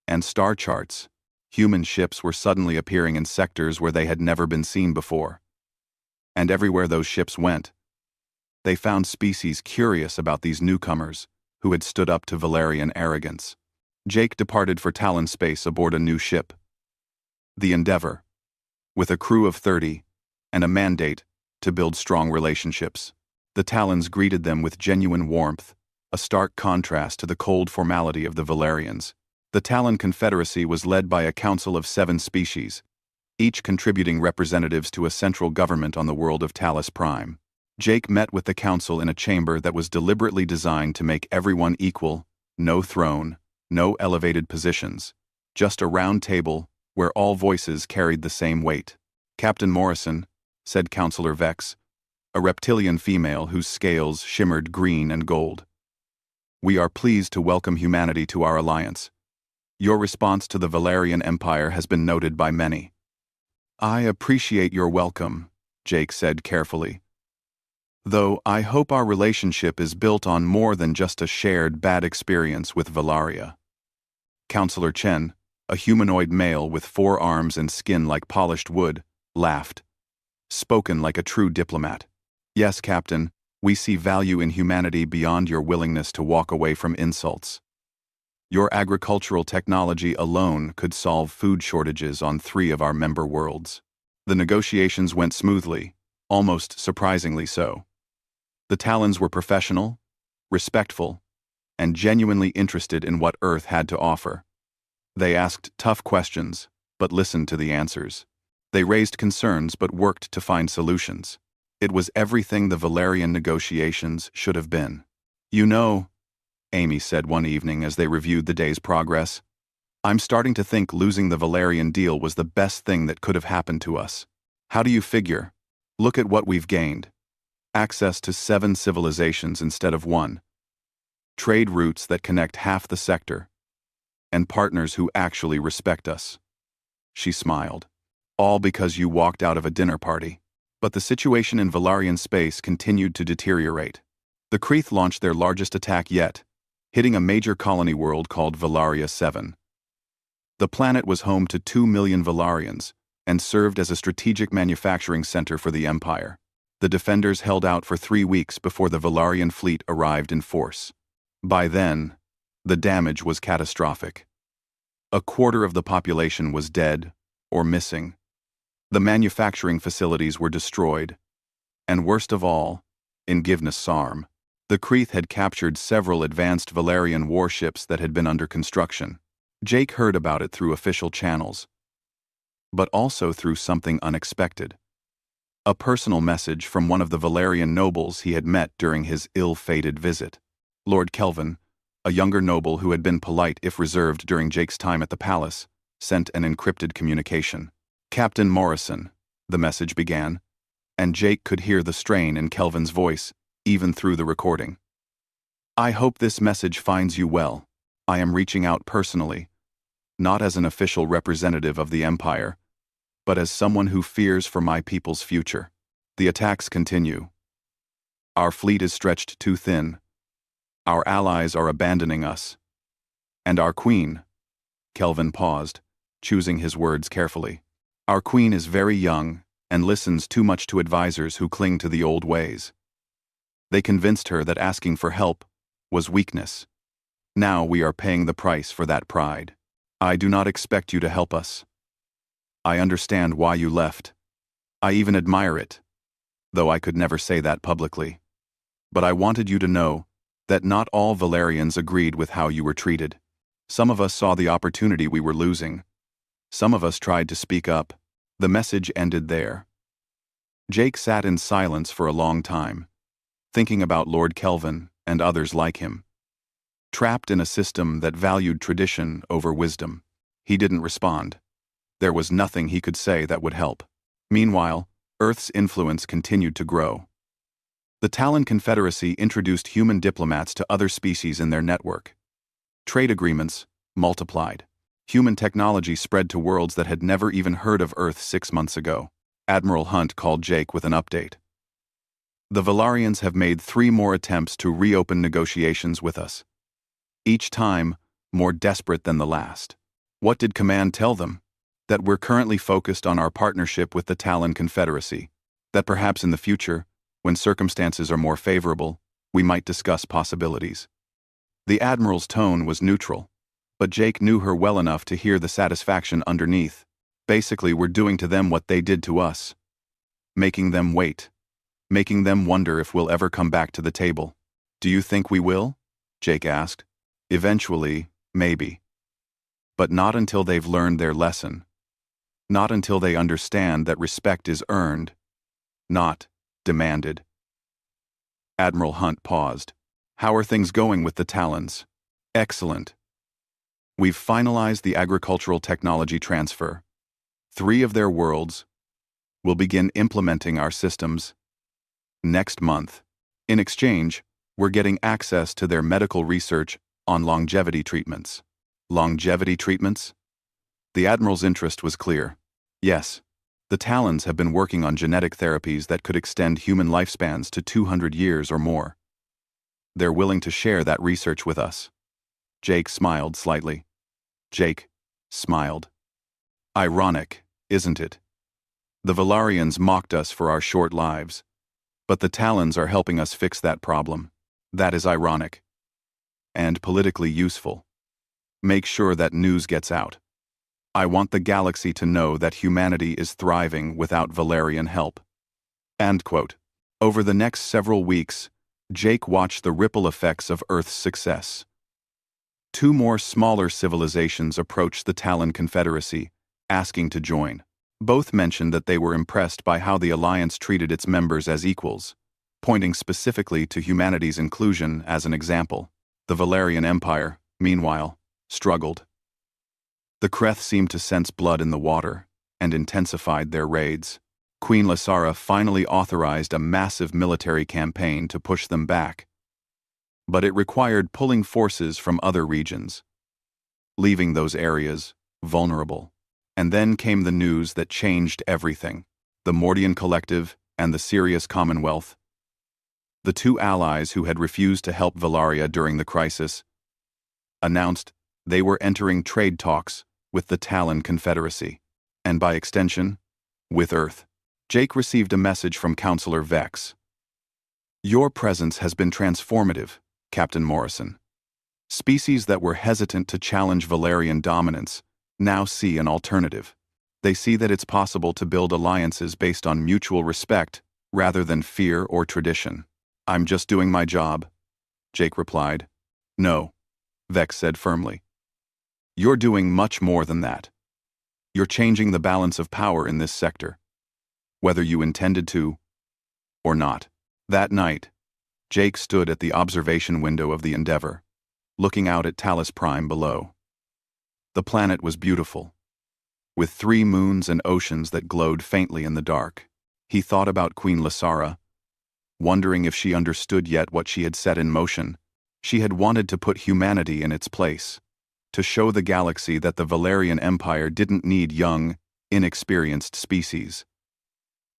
and star charts. Human ships were suddenly appearing in sectors where they had never been seen before. And everywhere those ships went, they found species curious about these newcomers who had stood up to Valarian arrogance. Jake departed for Talon space aboard a new ship, the Endeavor, with a crew of 30 and a mandate to build strong relationships. The Talons greeted them with genuine warmth, a stark contrast to the cold formality of the Valarians. The Talon Confederacy was led by a council of 7 species, each contributing representatives to a central government on the world of Talos Prime. Jake met with the council in a chamber that was deliberately designed to make everyone equal, no throne, no elevated positions, just a round table where all voices carried the same weight. Captain Morrison, said Councillor Vex, a reptilian female whose scales shimmered green and gold. We are pleased to welcome humanity to our alliance. Your response to the Valarian Empire has been noted by many. I appreciate your welcome, Jake said carefully. Though I hope our relationship is built on more than just a shared bad experience with Valaria. Councillor Chen, a humanoid male with 4 arms and skin like polished wood, laughed. spoken like a true diplomat. Yes, Captain, we see value in humanity beyond your willingness to walk away from insults. Your agricultural technology alone could solve food shortages on 3 of our member worlds. The negotiations went smoothly, almost surprisingly so. The Talons were professional, respectful, and genuinely interested in what Earth had to offer. They asked tough questions, but listened to the answers. They raised concerns but worked to find solutions. It was everything the Valerian negotiations should have been. You know, Amy said one evening as they reviewed the day's progress, I'm starting to think losing the Valerian deal was the best thing that could have happened to us. How do you figure? Look at what we've gained. Access to 7 civilizations instead of 1. Trade routes that connect half the sector. And partners who actually respect us. She smiled. All because you walked out of a dinner party. But the situation in Valarian space continued to deteriorate. The Kreeth launched their largest attack yet, hitting a major colony world called Valaria 7. The planet was home to 2 million Valarians and served as a strategic manufacturing center for the Empire. The defenders held out for 3 weeks before the Valarian fleet arrived in force. By then, the damage was catastrophic. A quarter of the population was dead or missing. The manufacturing facilities were destroyed. And worst of all, in Givnus Sarm, the Kreeth had captured several advanced Valarian warships that had been under construction. Jake heard about it through official channels, but also through something unexpected. A personal message from one of the Valarian nobles he had met during his ill-fated visit. Lord Kelvin, a younger noble who had been polite if reserved during Jake's time at the palace, sent an encrypted communication. Captain Morrison, the message began, and Jake could hear the strain in Kelvin's voice, even through the recording. I hope this message finds you well. I am reaching out personally, not as an official representative of the Empire, but as someone who fears for my people's future. The attacks continue. Our fleet is stretched too thin. Our allies are abandoning us. And our queen, Kelvin paused, choosing his words carefully. Our queen is very young and listens too much to advisors who cling to the old ways. They convinced her that asking for help was weakness. Now we are paying the price for that pride. I do not expect you to help us. I understand why you left. I even admire it, though I could never say that publicly. But I wanted you to know that not all Valarians agreed with how you were treated. Some of us saw the opportunity we were losing. Some of us tried to speak up. The message ended there. Jake sat in silence for a long time, thinking about Lord Kelvin and others like him. Trapped in a system that valued tradition over wisdom, he didn't respond. There was nothing he could say that would help. Meanwhile, Earth's influence continued to grow. The Talon Confederacy introduced human diplomats to other species in their network. Trade agreements multiplied. Human technology spread to worlds that had never even heard of Earth 6 months ago. Admiral Hunt called Jake with an update. The Valarians have made 3 more attempts to reopen negotiations with us. Each time, more desperate than the last. What did Command tell them? That we're currently focused on our partnership with the Talon Confederacy. That perhaps in the future, when circumstances are more favorable, we might discuss possibilities. The Admiral's tone was neutral, but Jake knew her well enough to hear the satisfaction underneath. Basically, we're doing to them what they did to us. Making them wait. Making them wonder if we'll ever come back to the table. Do you think we will? Jake asked. Eventually, maybe. But not until they've learned their lesson. Not until they understand that respect is earned, not demanded. Admiral Hunt paused. How are things going with the Talons? Excellent. We've finalized the agricultural technology transfer. 3 of their worlds will begin implementing our systems next month. In exchange, we're getting access to their medical research on longevity treatments. Longevity treatments? The Admiral's interest was clear. Yes, the Talons have been working on genetic therapies that could extend human lifespans to 200 years or more. They're willing to share that research with us. Jake smiled slightly. Jake smiled. Ironic, isn't it? The Valarians mocked us for our short lives, but the Talons are helping us fix that problem. That is ironic. And politically useful. Make sure that news gets out. I want the galaxy to know that humanity is thriving without Valarian help." End quote. Over the next several weeks, Jake watched the ripple effects of Earth's success. Two more smaller civilizations approached the Talon Confederacy, asking to join. Both mentioned that they were impressed by how the Alliance treated its members as equals, pointing specifically to humanity's inclusion as an example. The Valarian Empire, meanwhile, struggled. The Kreth seemed to sense blood in the water, and intensified their raids. Queen Lasara finally authorized a massive military campaign to push them back. But it required pulling forces from other regions, leaving those areas vulnerable. And then came the news that changed everything. The Mordian Collective and the Sirius Commonwealth, the two allies who had refused to help Valaria during the crisis, announced they were entering trade talks with the Talon Confederacy, and by extension, with Earth. Jake received a message from Counselor Vex. "Your presence has been transformative, Captain Morrison. Species that were hesitant to challenge Valarian dominance now see an alternative. They see that it's possible to build alliances based on mutual respect rather than fear or tradition." "I'm just doing my job," Jake replied. "No," Vex said firmly. "You're doing much more than that. You're changing the balance of power in this sector, whether you intended to or not." That night, Jake stood at the observation window of the Endeavor, looking out at Talos Prime below. The planet was beautiful, with 3 moons and oceans that glowed faintly in the dark. He thought about Queen Lasara, wondering if she understood yet what she had set in motion. She had wanted to put humanity in its place, to show the galaxy that the Valarian Empire didn't need young, inexperienced species.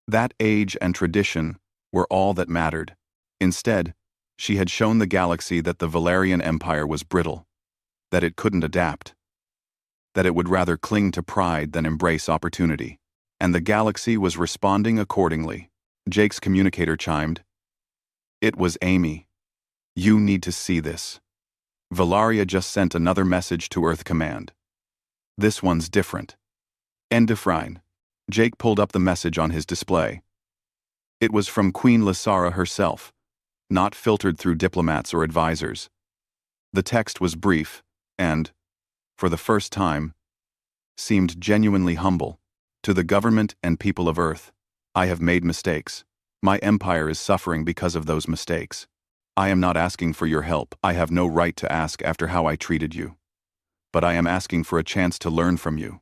That age and tradition were all that mattered. Instead, she had shown the galaxy that the Valarian Empire was brittle, that it couldn't adapt, that it would rather cling to pride than embrace opportunity. And the galaxy was responding accordingly. Jake's communicator chimed. "It was Amy. You need to see this. Valaria just sent another message to Earth Command. This one's different." Endifrine. Jake pulled up the message on his display. It was from Queen Lasara herself, not filtered through diplomats or advisors. The text was brief and, for the first time, seemed genuinely humble. "To the government and people of Earth, I have made mistakes. My empire is suffering because of those mistakes. I am not asking for your help. I have no right to ask after how I treated you. But I am asking for a chance to learn from you,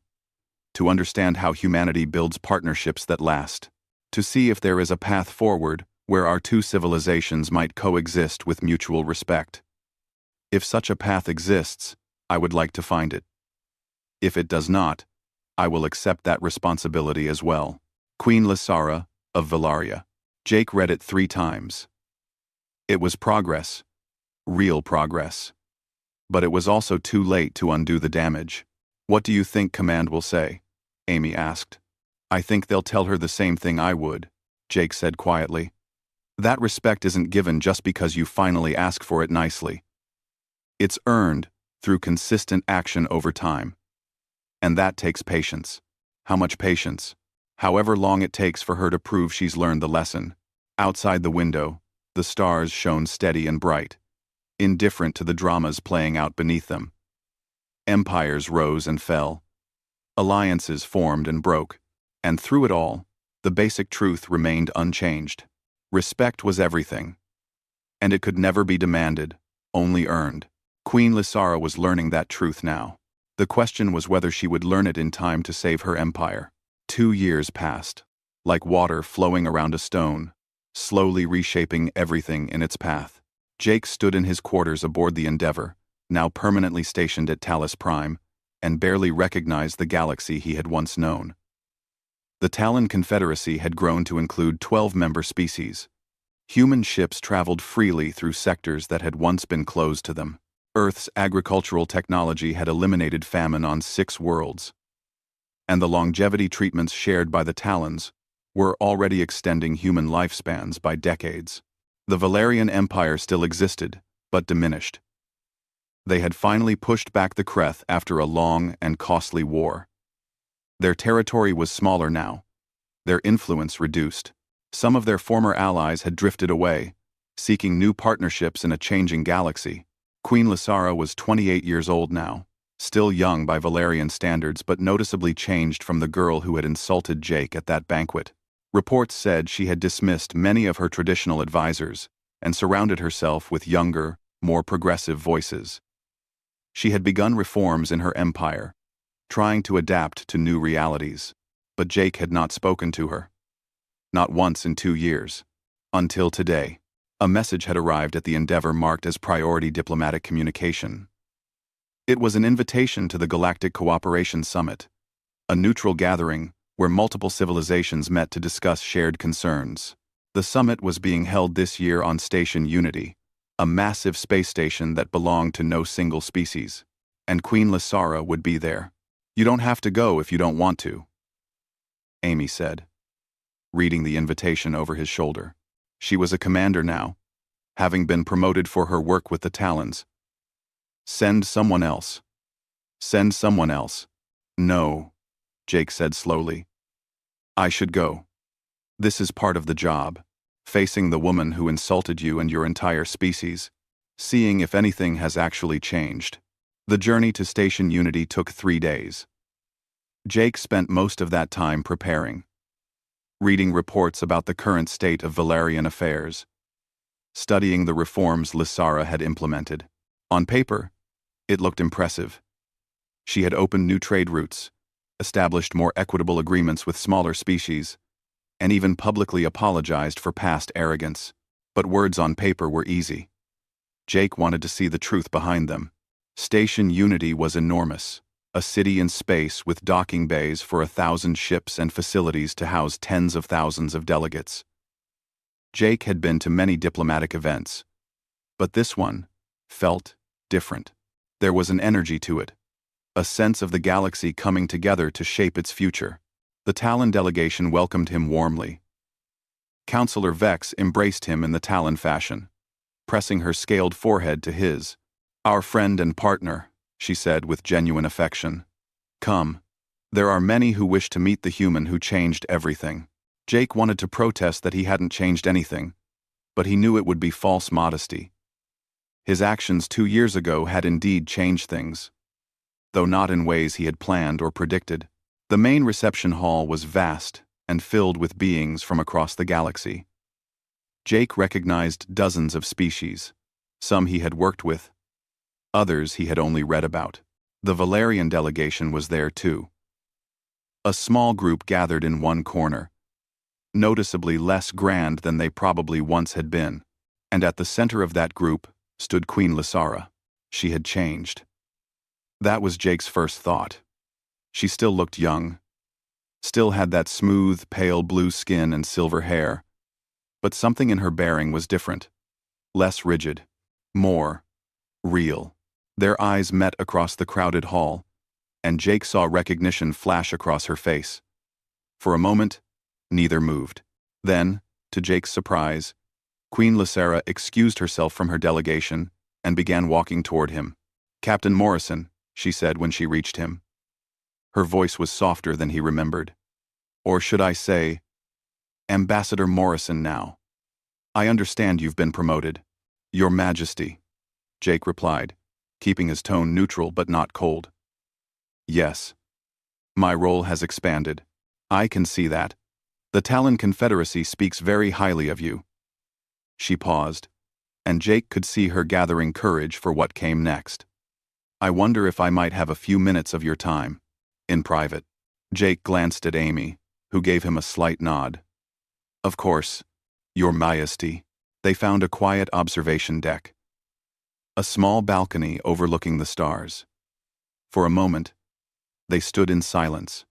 to understand how humanity builds partnerships that last, to see if there is a path forward where our two civilizations might coexist with mutual respect. If such a path exists, I would like to find it. If it does not, I will accept that responsibility as well. Queen Lasara of Valaria." Jake read it 3 times. It was progress, real progress. But it was also too late to undo the damage. "What do you think Command will say?" Amy asked. "I think they'll tell her the same thing I would," Jake said quietly. "That respect isn't given just because you finally ask for it nicely. It's earned through consistent action over time. And that takes patience." "How much patience?" "However long it takes for her to prove she's learned the lesson." Outside the window, the stars shone steady and bright, indifferent to the dramas playing out beneath them. Empires rose and fell. Alliances formed and broke. And through it all, the basic truth remained unchanged. Respect was everything. And it could never be demanded, only earned. Queen Lasara was learning that truth now. The question was whether she would learn it in time to save her empire. 2 years passed, like water flowing around a stone, slowly reshaping everything in its path. Jake stood in his quarters aboard the Endeavor, now permanently stationed at Talos Prime, and barely recognized the galaxy he had once known. The Talon Confederacy had grown to include 12 member species. Human ships traveled freely through sectors that had once been closed to them. Earth's agricultural technology had eliminated famine on 6 worlds. and the longevity treatments shared by the Talons were already extending human lifespans by decades. The Valerian Empire still existed, but diminished. They had finally pushed back the Kreth after a long and costly war. Their territory was smaller now, their influence reduced. Some of their former allies had drifted away, seeking new partnerships in a changing galaxy. Queen Lysara was 28 years old now, still young by Valerian standards but noticeably changed from the girl who had insulted Jake at that banquet. Reports said she had dismissed many of her traditional advisors and surrounded herself with younger, more progressive voices. She had begun reforms in her empire, trying to adapt to new realities, but Jake had not spoken to her. Not once in 2 years. Until today. A message had arrived at the Endeavor marked as priority diplomatic communication. It was an invitation to the Galactic Cooperation Summit, a neutral gathering where multiple civilizations met to discuss shared concerns. The summit was being held this year on Station Unity, a massive space station that belonged to no single species, and Queen Lysara would be there. "You don't have to go if you don't want to," Amy said, reading the invitation over his shoulder. She was a commander now, having been promoted for her work with the Talons. "Send someone else. Send someone else." "No," Jake said slowly. "I should go. This is part of the job, facing the woman who insulted you and your entire species, seeing if anything has actually changed." The journey to Station Unity took 3 days. Jake spent most of that time preparing, reading reports about the current state of Valerian affairs, studying the reforms Lysara had implemented. On paper, it looked impressive. She had opened new trade routes, established more equitable agreements with smaller species, and even publicly apologized for past arrogance. But words on paper were easy. Jake wanted to see the truth behind them. Station Unity was enormous. A city in space with docking bays for 1,000 ships and facilities to house tens of thousands of delegates. Jake had been to many diplomatic events, but this one felt different. There was an energy to it, a sense of the galaxy coming together to shape its future. The Talon delegation welcomed him warmly. Counselor Vex embraced him in the Talon fashion, pressing her scaled forehead to his. "Our friend and partner," she said with genuine affection. "Come. There are many who wish to meet the human who changed everything." Jake wanted to protest that he hadn't changed anything, but he knew it would be false modesty. His actions 2 years ago had indeed changed things, though not in ways he had planned or predicted. The main reception hall was vast and filled with beings from across the galaxy. Jake recognized dozens of species, some he had worked with, others he had only read about. The Valerian delegation was there too. A small group gathered in one corner, noticeably less grand than they probably once had been, and at the center of that group stood Queen Lysara. She had changed. That was Jake's first thought. She still looked young, still had that smooth, pale blue skin and silver hair, but something in her bearing was different, less rigid, more real. Their eyes met across the crowded hall, and Jake saw recognition flash across her face. For a moment, neither moved. Then, to Jake's surprise, Queen Lysara excused herself from her delegation and began walking toward him. "Captain Morrison," she said when she reached him. Her voice was softer than he remembered. "Or should I say, Ambassador Morrison now. I understand you've been promoted." "Your Majesty," Jake replied, keeping his tone neutral but not cold. "Yes. My role has expanded. I can see that. The Talon Confederacy speaks very highly of you." She paused, and Jake could see her gathering courage for what came next. "I wonder if I might have a few minutes of your time, in private." Jake glanced at Amy, who gave him a slight nod. "Of course, Your Majesty." They found a quiet observation deck, a small balcony overlooking the stars. For a moment, they stood in silence,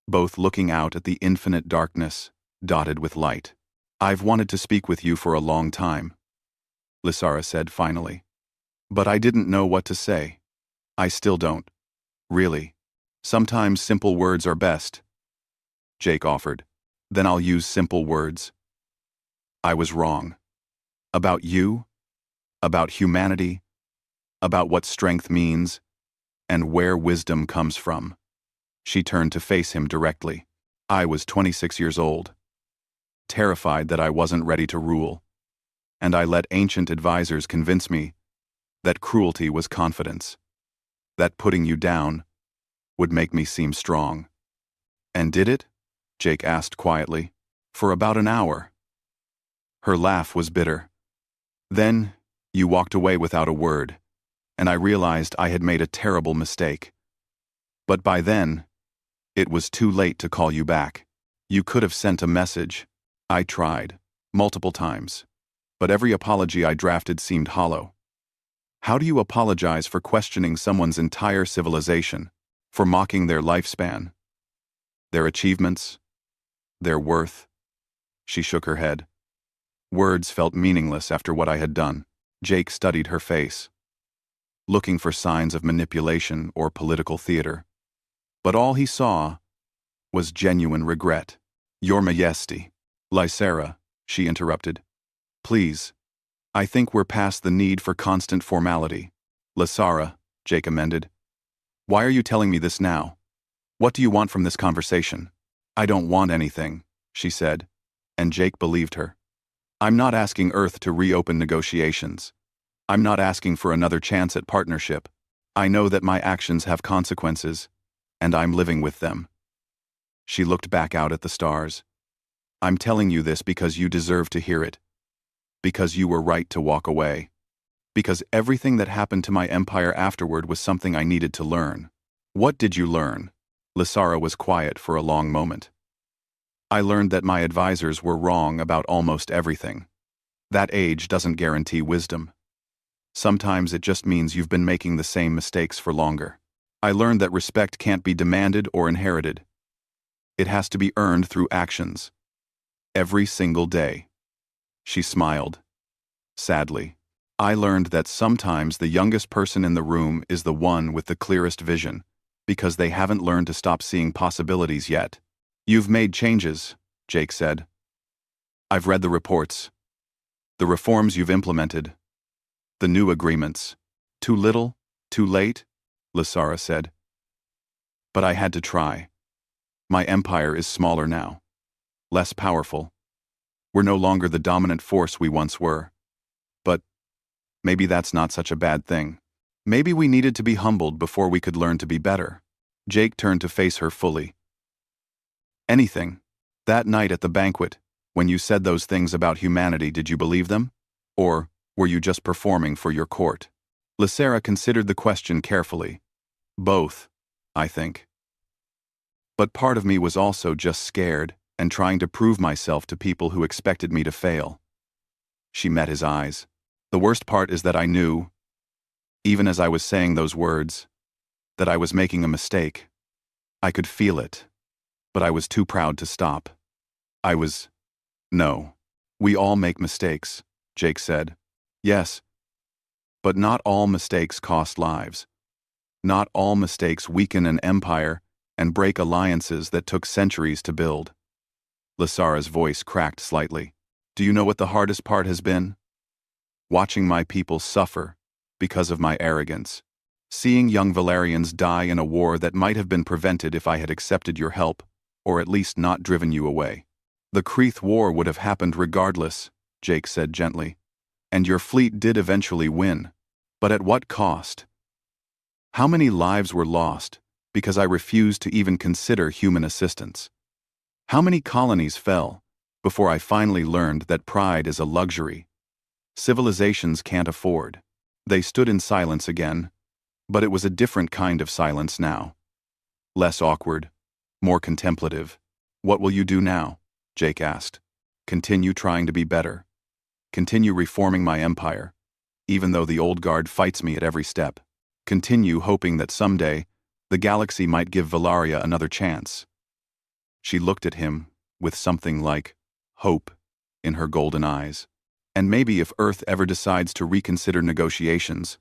both looking out at the infinite darkness, dotted with light. "I've wanted to speak with you for a long time," Lysara said finally. "But I didn't know what to say. I still don't. Really." Sometimes simple words are best, Jake offered. Then I'll use simple words. I was wrong. About you, about humanity, about what strength means, and where wisdom comes from. She turned to face him directly. I was 26 years old, terrified that I wasn't ready to rule, and I let ancient advisors convince me that cruelty was confidence, that putting you down would make me seem strong. And did it? Jake asked quietly. For about an hour. Her laugh was bitter. Then, you walked away without a word, and I realized I had made a terrible mistake. But by then, it was too late to call you back. You could have sent a message. I tried, multiple times. But every apology I drafted seemed hollow. How do you apologize for questioning someone's entire civilization, for mocking their lifespan, their achievements, their worth? She shook her head. Words felt meaningless after what I had done. Jake studied her face, looking for signs of manipulation or political theater. But all he saw was genuine regret. Your Majesty. Lysera, she interrupted. Please. I think we're past the need for constant formality. Lysara, Jake amended. Why are you telling me this now? What do you want from this conversation? I don't want anything, she said, and Jake believed her. I'm not asking Earth to reopen negotiations. I'm not asking for another chance at partnership. I know that my actions have consequences, and I'm living with them. She looked back out at the stars. I'm telling you this because you deserve to hear it. Because you were right to walk away. Because everything that happened to my empire afterward was something I needed to learn. What did you learn? Lysara was quiet for a long moment. I learned that my advisors were wrong about almost everything. That age doesn't guarantee wisdom. Sometimes it just means you've been making the same mistakes for longer. I learned that respect can't be demanded or inherited. It has to be earned through actions. Every single day. She smiled. Sadly. I learned that sometimes the youngest person in the room is the one with the clearest vision, because they haven't learned to stop seeing possibilities yet. You've made changes, Jake said. I've read the reports. The reforms you've implemented. The new agreements. Too little? Too late? Lysara said. But I had to try. My empire is smaller now. Less powerful. We're no longer the dominant force we once were. But maybe that's not such a bad thing. Maybe we needed to be humbled before we could learn to be better. Jake turned to face her fully. Anything. That night at the banquet, when you said those things about humanity, did you believe them? Or were you just performing for your court? Lysara considered the question carefully. Both, I think. But part of me was also just scared and trying to prove myself to people who expected me to fail. She met his eyes. The worst part is that I knew, even as I was saying those words, that I was making a mistake. I could feel it, but I was too proud to stop. No. We all make mistakes, Jake said. Yes. But not all mistakes cost lives. Not all mistakes weaken an empire and break alliances that took centuries to build. Lysara's voice cracked slightly. Do you know what the hardest part has been? Watching my people suffer because of my arrogance. Seeing young Valerians die in a war that might have been prevented if I had accepted your help, or at least not driven you away. The Kreeth War would have happened regardless, Jake said gently. And your fleet did eventually win. But at what cost? How many lives were lost because I refused to even consider human assistance? How many colonies fell before I finally learned that pride is a luxury civilizations can't afford? They stood in silence again, but it was a different kind of silence now. Less awkward, more contemplative. What will you do now? Jake asked. Continue trying to be better. Continue reforming my empire, even though the old guard fights me at every step. Continue hoping that someday the galaxy might give Valaria another chance. She looked at him with something like hope in her golden eyes. And maybe if Earth ever decides to reconsider negotiations,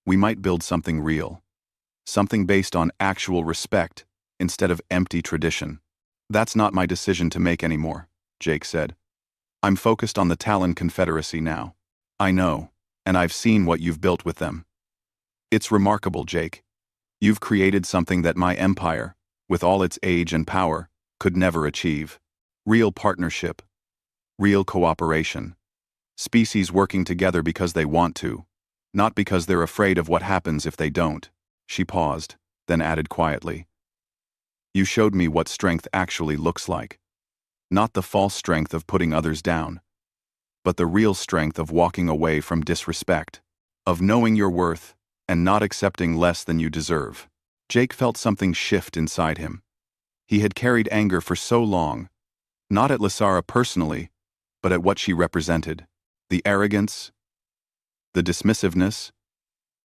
we might build something real. Something based on actual respect instead of empty tradition. That's not my decision to make anymore, Jake said. I'm focused on the Talon Confederacy now. I know, and I've seen what you've built with them. It's remarkable, Jake. You've created something that my empire, with all its age and power, could never achieve. Real partnership. Real cooperation. Species working together because they want to, not because they're afraid of what happens if they don't. She paused, then added quietly. You showed me what strength actually looks like. Not the false strength of putting others down, but the real strength of walking away from disrespect, of knowing your worth, and not accepting less than you deserve. Jake felt something shift inside him. He had carried anger for so long, not at Lysara personally, but at what she represented. The arrogance, the dismissiveness,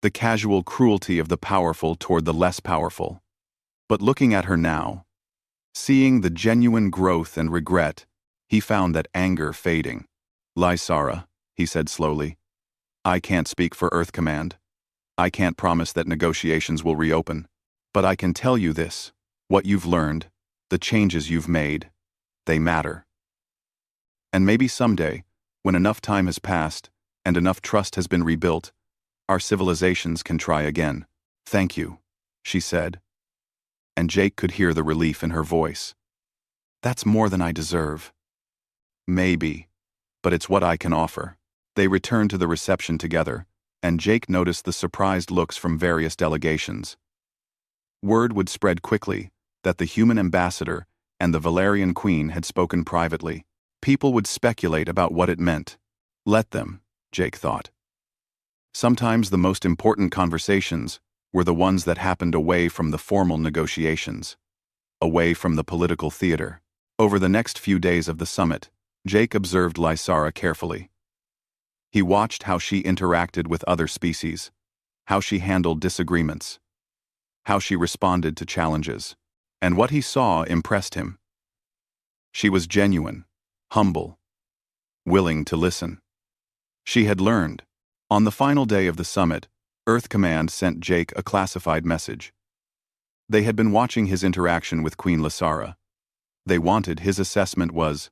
the casual cruelty of the powerful toward the less powerful. But looking at her now, seeing the genuine growth and regret, he found that anger fading. Lysara, he said slowly, I can't speak for Earth Command. I can't promise that negotiations will reopen. But I can tell you this, what you've learned, the changes you've made, they matter. And maybe someday, when enough time has passed and enough trust has been rebuilt, our civilizations can try again. Thank you, she said. And Jake could hear the relief in her voice. That's more than I deserve. Maybe, but it's what I can offer. They returned to the reception together, and Jake noticed the surprised looks from various delegations. Word would spread quickly that the human ambassador and the Valerian queen had spoken privately. People would speculate about what it meant. Let them, Jake thought. Sometimes the most important conversations were the ones that happened away from the formal negotiations, away from the political theater. Over the next few days of the summit, Jake observed Lysara carefully. He watched how she interacted with other species, how she handled disagreements, how she responded to challenges, and what he saw impressed him. She was genuine, humble, willing to listen. She had learned. On the final day of the summit, Earth Command sent Jake a classified message. They had been watching his interaction with Queen Lysara. They wanted his assessment was,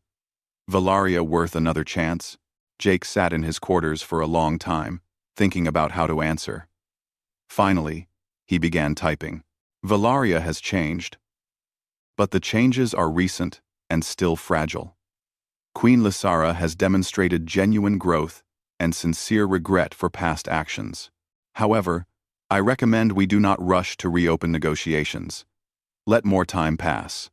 Valaria worth another chance? Jake sat in his quarters for a long time, thinking about how to answer. Finally, he began typing. Valaria has changed. But the changes are recent and still fragile. Queen Lysara has demonstrated genuine growth and sincere regret for past actions. However, I recommend we do not rush to reopen negotiations. Let more time pass.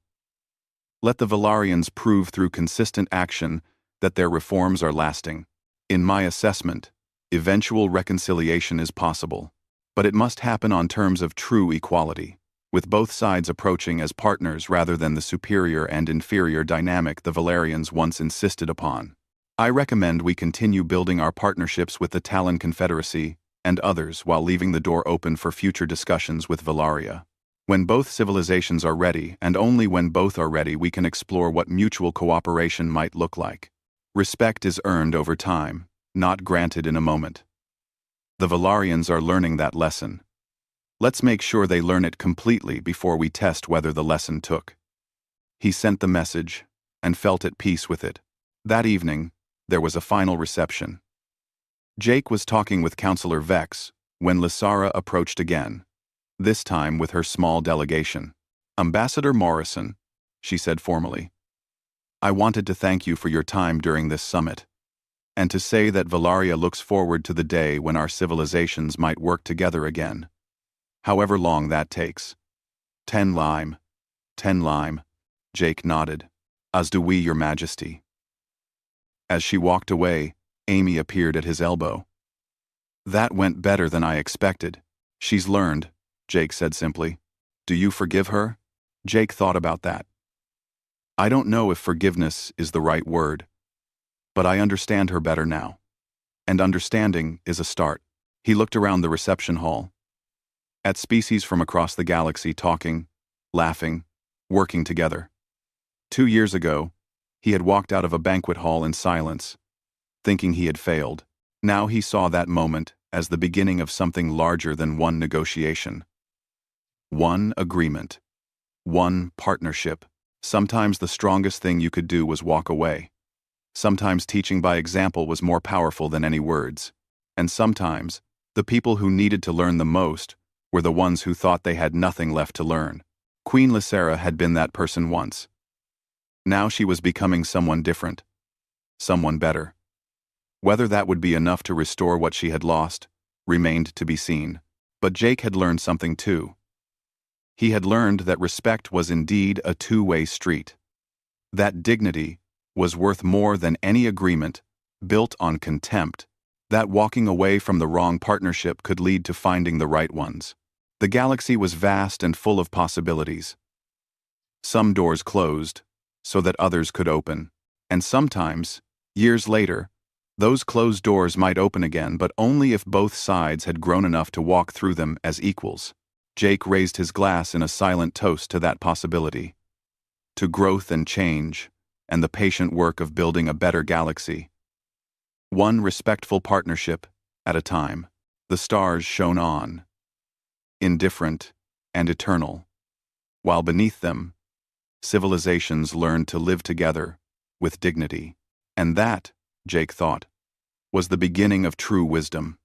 Let the Valarians prove through consistent action that their reforms are lasting. In my assessment, eventual reconciliation is possible, but it must happen on terms of true equality, with both sides approaching as partners rather than the superior and inferior dynamic the Valarians once insisted upon. I recommend we continue building our partnerships with the Talon Confederacy and others while leaving the door open for future discussions with Valaria. When both civilizations are ready, and only when both are ready, we can explore what mutual cooperation might look like. Respect is earned over time, not granted in a moment. The Valarians are learning that lesson. Let's make sure they learn it completely before we test whether the lesson took. He sent the message and felt at peace with it. That evening, there was a final reception. Jake was talking with Counselor Vex when Lysara approached again, this time with her small delegation. Ambassador Morrison, she said formally, I wanted to thank you for your time during this summit, and to say that Valaria looks forward to the day when our civilizations might work together again. However long that takes. 10 lime. Jake nodded. As do we, Your Majesty. As she walked away, Amy appeared at his elbow. That went better than I expected. She's learned, Jake said simply. Do you forgive her? Jake thought about that. I don't know if forgiveness is the right word, but I understand her better now. And understanding is a start. He looked around the reception hall. At species from across the galaxy talking, laughing, working together. 2 years ago, he had walked out of a banquet hall in silence, thinking he had failed. Now he saw that moment as the beginning of something larger than one negotiation. One agreement. One, partnership. Sometimes the strongest thing you could do was walk away. Sometimes teaching by example was more powerful than any words. And sometimes, the people who needed to learn the most were the ones who thought they had nothing left to learn. Queen Lysera had been that person once. Now she was becoming someone different. Someone better. Whether that would be enough to restore what she had lost remained to be seen. But Jake had learned something too. He had learned that respect was indeed a two-way street. That dignity was worth more than any agreement built on contempt, that walking away from the wrong partnership could lead to finding the right ones. The galaxy was vast and full of possibilities. Some doors closed so that others could open, and sometimes, years later, those closed doors might open again, but only if both sides had grown enough to walk through them as equals. Jake raised his glass in a silent toast to that possibility. To growth and change, and the patient work of building a better galaxy. One respectful partnership at a time. The stars shone on, indifferent and eternal, while beneath them, civilizations learned to live together with dignity. And that, Jake thought, was the beginning of true wisdom.